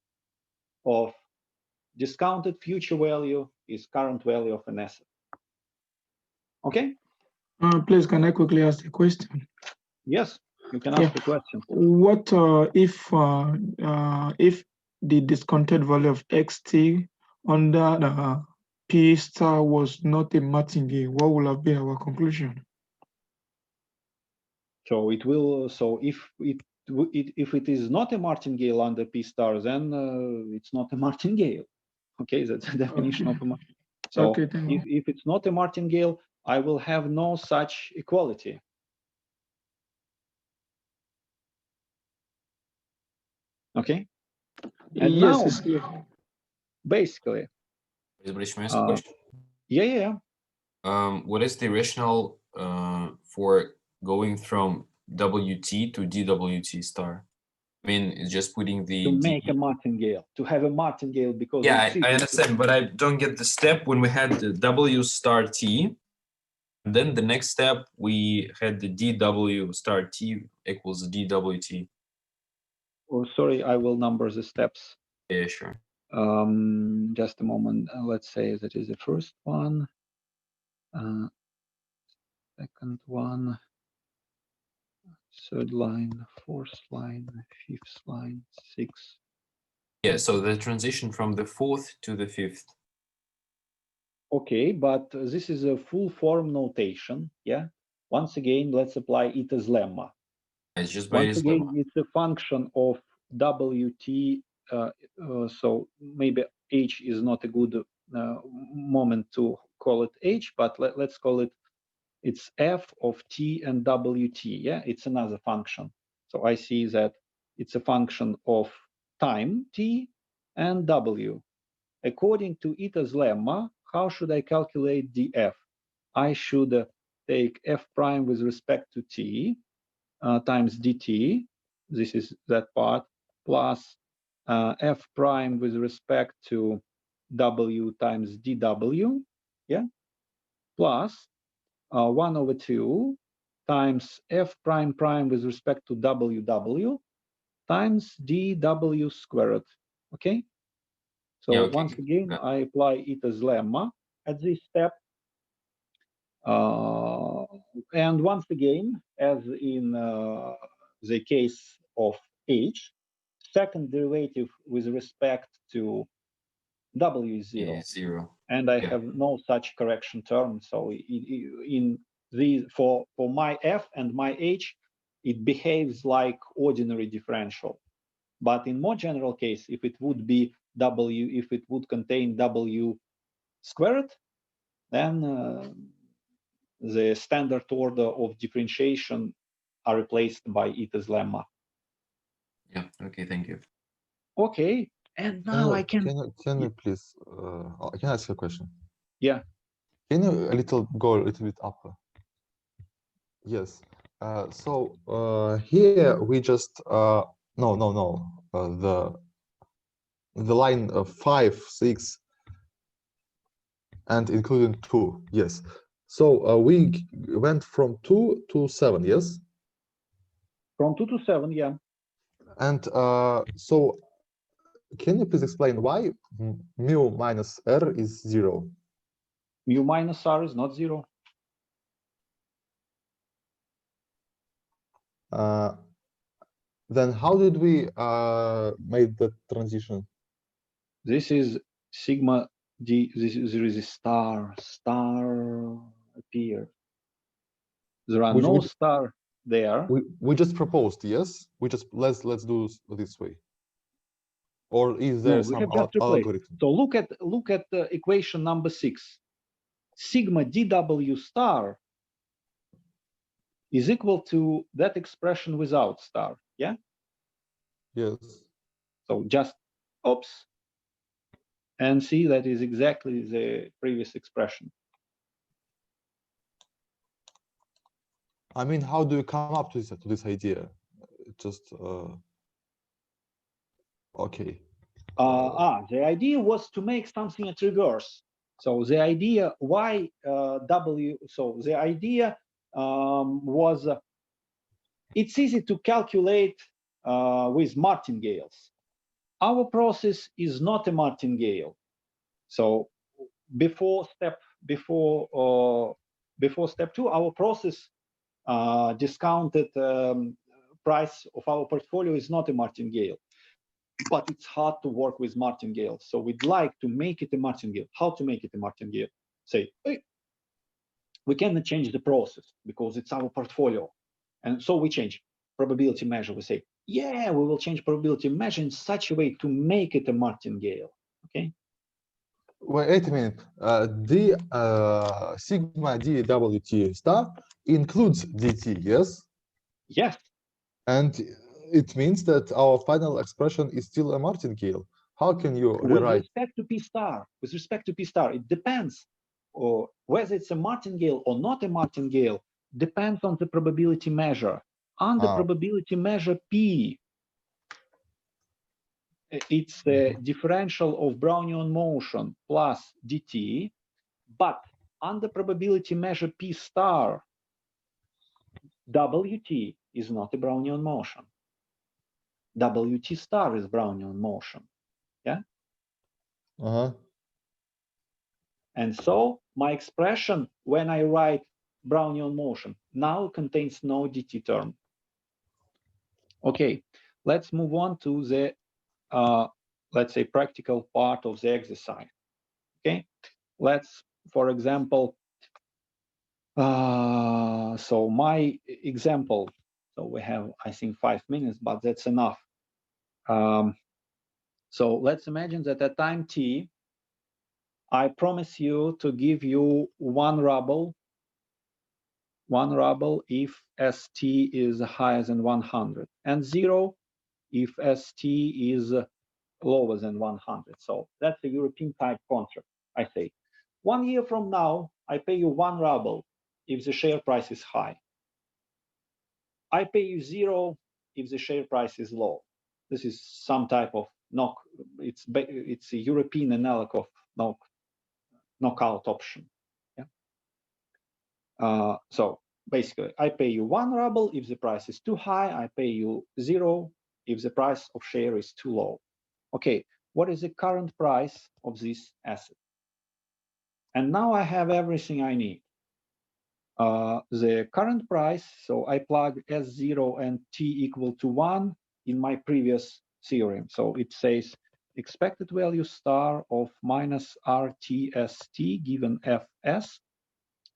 of discounted future value is current value of an asset. Okay? Please, can I quickly ask a question? Yes, you can ask a question. What if the discounted value of xt under the P star was not a martingale? What would have been our conclusion? So it will. So if it is not a martingale under P star, then it's not a martingale. Okay, that's the definition of a martingale. So Okay, thank you. if it's not a martingale, I will have no such equality. Okay. And Yes, now, it's clear. basically, May I ask a question? yeah. What is the rationale for going from WT to DWT star? I mean, it's just putting the To make a martingale, to have a martingale, because yeah, I understand, but I don't get the step when we had the W star T. Then the next step we had the DW star T equals DWT. Oh, sorry, I will number the steps. Yeah, sure. Just a moment. Let's say that is the first one, second one, third line, fourth line, fifth line, sixth. Yeah, so the transition from the fourth to the fifth. Okay, but this is a full form notation. Yeah. Once again, let's apply Ita's lemma. It's just by Once again, it's a function of WT. So maybe H is not a good moment to call it H, but let's call it, it's F of T and WT. Yeah, it's another function. So I see that it's a function of time T and W. According to Ita's lemma, how should I calculate df? I should take f prime with respect to t times dt, this is that part, plus f prime with respect to w times dw, yeah, plus 1/2 times f prime prime with respect to ww times dw squared, okay? So yeah, okay. Once again, I apply Ita's lemma at this step. And once again, as in the case of H, second derivative with respect to W is zero. Is zero. And I have no such correction term. So in these, for my F and my H, it behaves like ordinary differential. But in more general case, if it would be W, if it would contain W squared, then the standard order of differentiation are replaced by Ita's lemma. Yeah, okay, thank you. Okay, and now I can... Can you please, can I ask you a question? Yeah. Can you go a little bit up? Yes. So here we just, the line of 5, 6, and including 2, yes. So we went from 2 to 7, yes? From 2 to 7, yeah. And so can you please explain why mu minus r is 0? Mu minus r is not 0. Then how did we make the transition? This is sigma d. There is a star appear. There are no star there. We just proposed, yes? We just let's do this way. Or is there No, we some have just replaced. algorithm? So look at the equation number 6. Sigma dw star is equal to that expression without star. Yeah. Yes. So just oops, and see that is exactly the previous expression. I mean, how do you come up to this idea? Just okay. The idea was to make something at reverse. So the idea why w. So the idea was it's easy to calculate with martingales. Our process is not a martingale. So before step 2, our process discounted price of our portfolio is not a martingale, but it's hard to work with martingale. So we'd like to make it a martingale. How to make it a martingale? Say, hey, we cannot change the process because it's our portfolio. And so we change probability measure. We say, yeah, we will change probability measure in such a way to make it a martingale. Okay. Wait a minute. The sigma dwt star includes dt, yes? Yes. And it means that our final expression is still a martingale. How can you rewrite? With respect to p star, it depends, or whether it's a martingale or not a martingale depends on the probability measure. On the probability measure p, it's the differential of Brownian motion plus dt, but on the probability measure p star, wt is not a Brownian motion. Wt star is Brownian motion. Yeah. And so my expression, when I write Brownian motion, now contains no dt term. Okay, let's move on to the, let's say, practical part of the exercise. Okay, let's, for example, so my example, so we have, I think, 5 minutes, but that's enough. So let's imagine that at time t, I promise you to give you 1 ruble if ST is higher than 100, and 0 if ST is lower than 100. So that's a European type contract. I say 1 year from now, I pay you 1 ruble if the share price is high. I pay you 0 if the share price is low. This is some type of knock. It's a European analog of knockout option. Yeah. So basically, I pay you 1 ruble if the price is too high. I pay you 0 if the price of share is too low. Okay, what is the current price of this asset? And now I have everything I need. The current price, so I plug S0 and T equal to 1 in my previous theorem. So it says expected value star of minus RTST given Fs,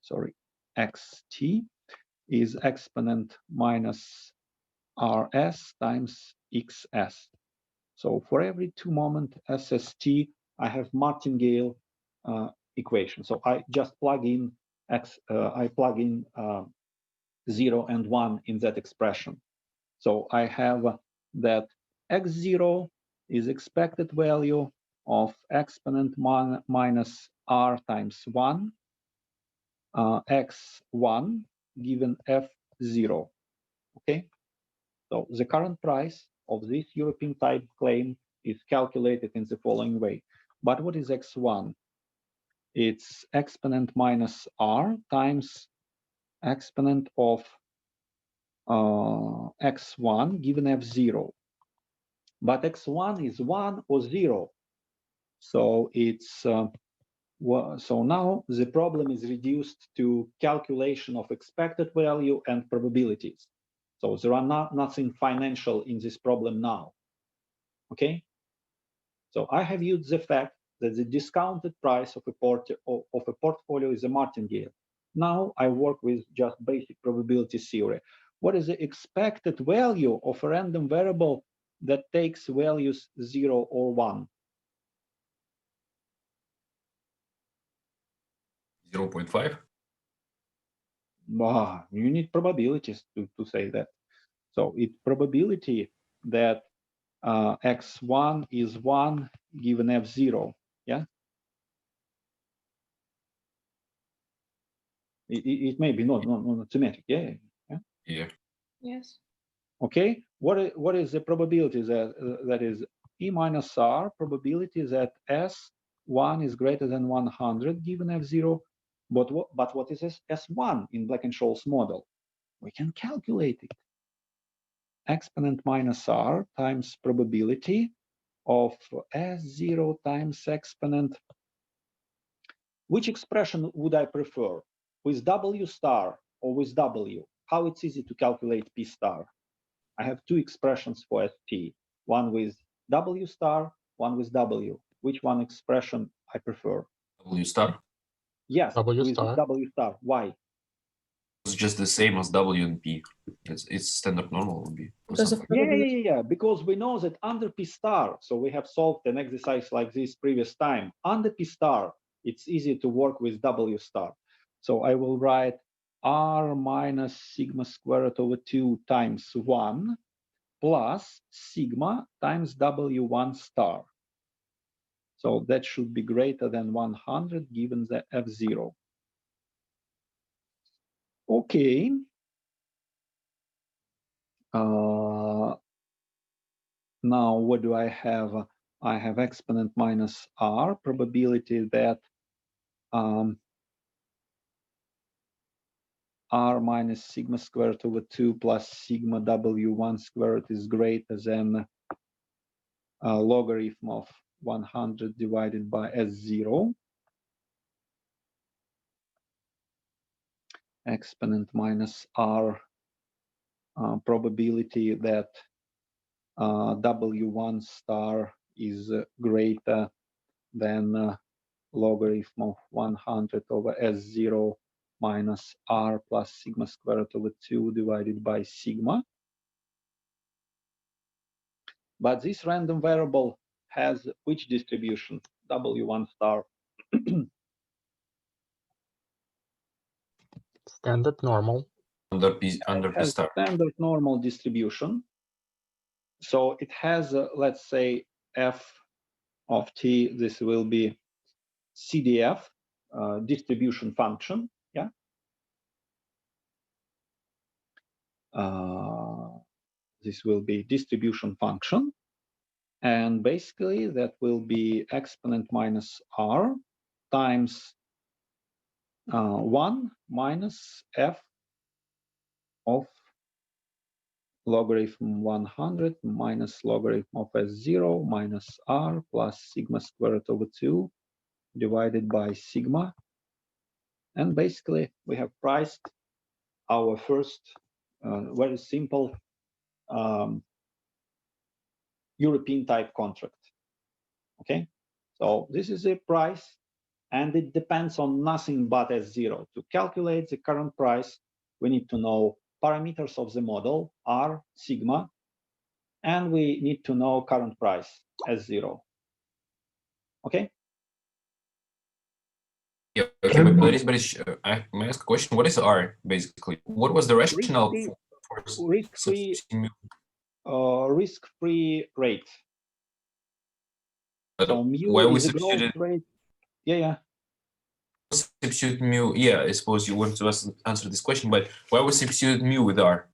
sorry, xt is exponent minus Rs times Xs. So for every 2 moment SST, I have martingale equation. So I just plug in I plug in 0 and 1 in that expression. So I have that x0 is expected value of exponent minus r times 1, x1 given f0. Okay, so the current price of this European type claim is calculated in the following way. But what is x1? it's exponent minus r times exponent of x1 given f0. But x1 is 1 or 0. So it's so now the problem is reduced to calculation of expected value and probabilities. So there are nothing financial in this problem now. Okay. So I have used the fact that the discounted price of a portfolio is a martingale. Now I work with just basic probability theory. What is the expected value of a random variable that takes values 0 or 1? 0.5. You need probabilities to say that. So it's probability that x1 is 1 given f0. Yeah. It may be not symmetric. Yeah. Yeah. Yes. Okay. What is the probability that is E minus R probability that S1 is greater than 100 given F0? But what is S1 in Black-Scholes model? We can calculate it. Exponent minus R times probability of S0 times exponent. Which expression would I prefer? With W star or with W? How it's easy to calculate P star? I have two expressions for ST, one with W star, one with W. Which one expression I prefer? W star. Yes, W with star. W star. Why? It's just the same as W and P. It's standard normal would be. or Because of something. probability. Yeah, because we know that under P star, so we have solved an exercise like this previous time. Under P star, it's easy to work with W star. So I will write R minus sigma squared over 2 times 1 plus sigma times W1 star. So that should be greater than 100 given the F0. Okay. Now what do I have? I have exponent minus R, probability that R minus sigma squared over 2 plus sigma W1 squared is greater than logarithm of 100 divided by S0. Exponent minus R, probability that W1 star is greater than logarithm of 100 over S0 minus R plus sigma squared over 2 divided by sigma. But this random variable has which distribution? W1 star. Standard normal. Under P star. Standard normal distribution. So it has, let's say, f of t. This will be CDF, distribution function. Yeah. This will be distribution function. And basically that will be exponent minus R times 1 minus f of logarithm 100 minus logarithm of S0 minus R plus sigma squared over 2 divided by sigma. And basically we have priced our first very simple European type contract. Okay, so this is a price and it depends on nothing but S0. To calculate the current price, we need to know parameters of the model, R, sigma, and we need to know current price, S0. Okay? Yeah, okay, but Boris, I may ask a question. What is R, basically? What was the rationale for substituting risk-free rate. But So mu why we is a growth substituted rate. Yeah. substitute mu? Yeah, I suppose you want to answer this question, but why we substitute mu with R?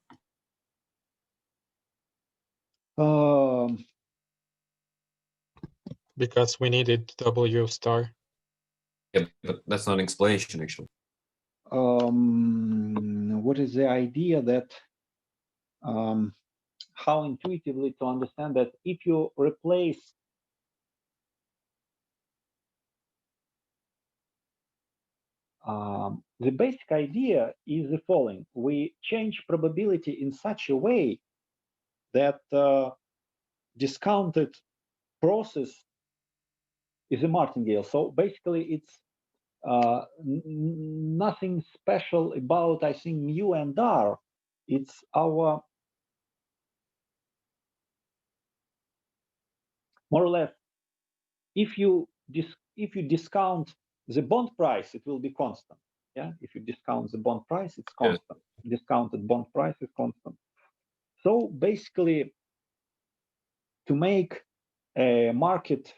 Because we needed W star. Yeah, but that's not an explanation, actually. What is the idea that how intuitively to understand that if you replace the basic idea is the following: we change probability in such a way that discounted process is a martingale. So basically, it's nothing special about, I think, mu and r. It's our, more or less, if you discount the bond price, it will be constant. Yeah, if you discount the bond price, it's constant. Discounted bond price is constant. So basically, to make a market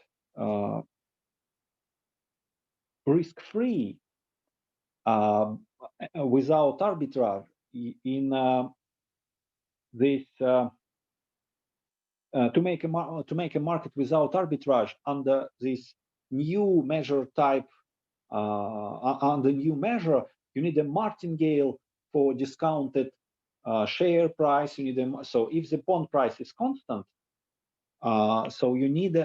risk-free without arbitrage in this to make a market without arbitrage under this new measure type, under new measure, you need a martingale for discounted share price. You need so if the bond price is constant, so you need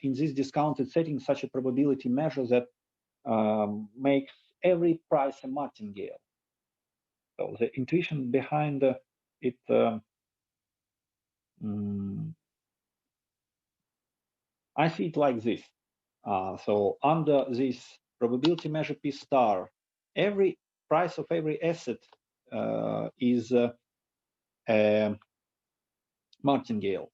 in this discounted setting such a probability measure that makes every price a martingale. So the intuition behind it. I see it like this. So under this probability measure P star, every price of every asset is a martingale.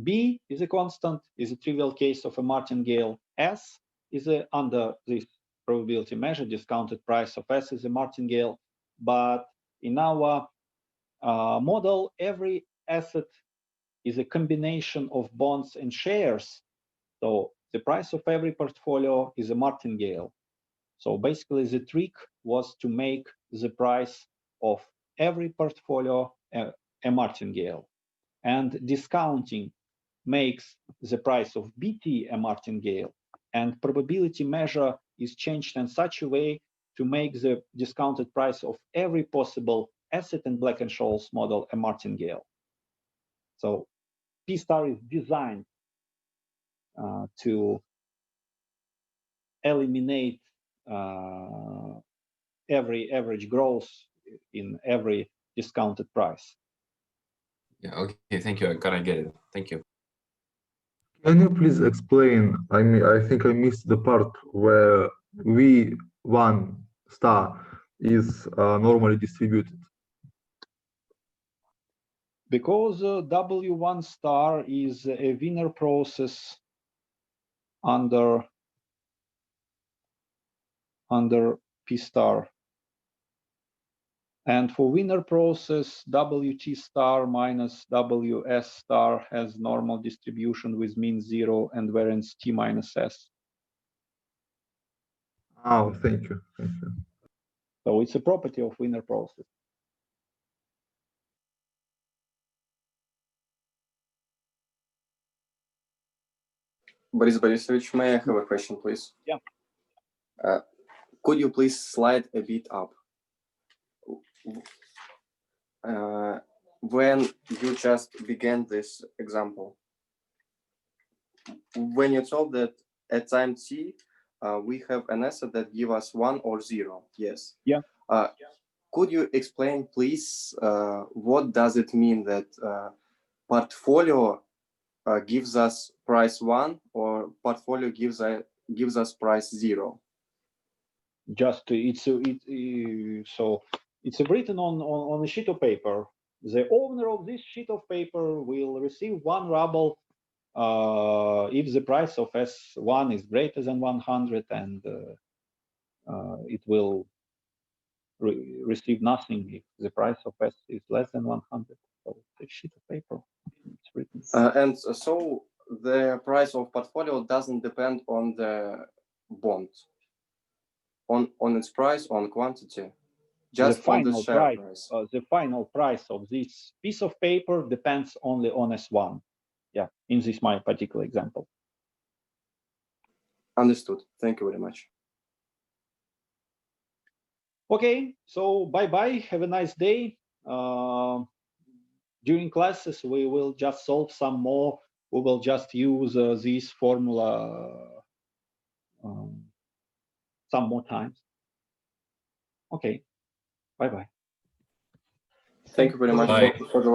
B is a constant, is a trivial case of a martingale. S is under this probability measure, discounted price of S is a martingale. But in our model, every asset is a combination of bonds and shares. So the price of every portfolio is a martingale. So basically the trick was to make the price of every portfolio a martingale. And discounting makes the price of BT a martingale. And probability measure is changed in such a way to make the discounted price of every possible asset in Black-Scholes model a martingale. So P star is designed to eliminate every average growth in every discounted price. Yeah, okay, thank you. I kind of get it. Thank you. Can you please explain? I mean, I think I missed the part where V1 star is normally distributed. Because W1 star is a Wiener process under P star. And for Wiener process, WT star minus WS star has normal distribution with mean 0 and variance T minus S. Oh, thank you. Thank you. So it's a property of Wiener process. Boris Borisovich, may I have a question, please? Yeah. Could you please slide a bit up? When you just began this example, when you told that at time t, we have an asset that give us 1 or 0, yes? Yeah. Could you explain, please, what does it mean that portfolio gives us price 1 or portfolio gives us price 0? Just so it's written on a sheet of paper. The owner of this sheet of paper will receive 1 ruble if the price of S1 is greater than 100, and it will receive nothing if the price of S is less than 100. So it's a sheet of paper. It's written. And so the price of portfolio doesn't depend on the bond, on its price, on quantity, just on the share price. The final price of this piece of paper depends only on S1. Yeah, in this my particular example. Understood. Thank you very much. Okay, so bye-bye. Have a nice day. During classes, we will just solve some more. We will just use this formula some more times. Okay, bye-bye. Thank you very much Bye. for the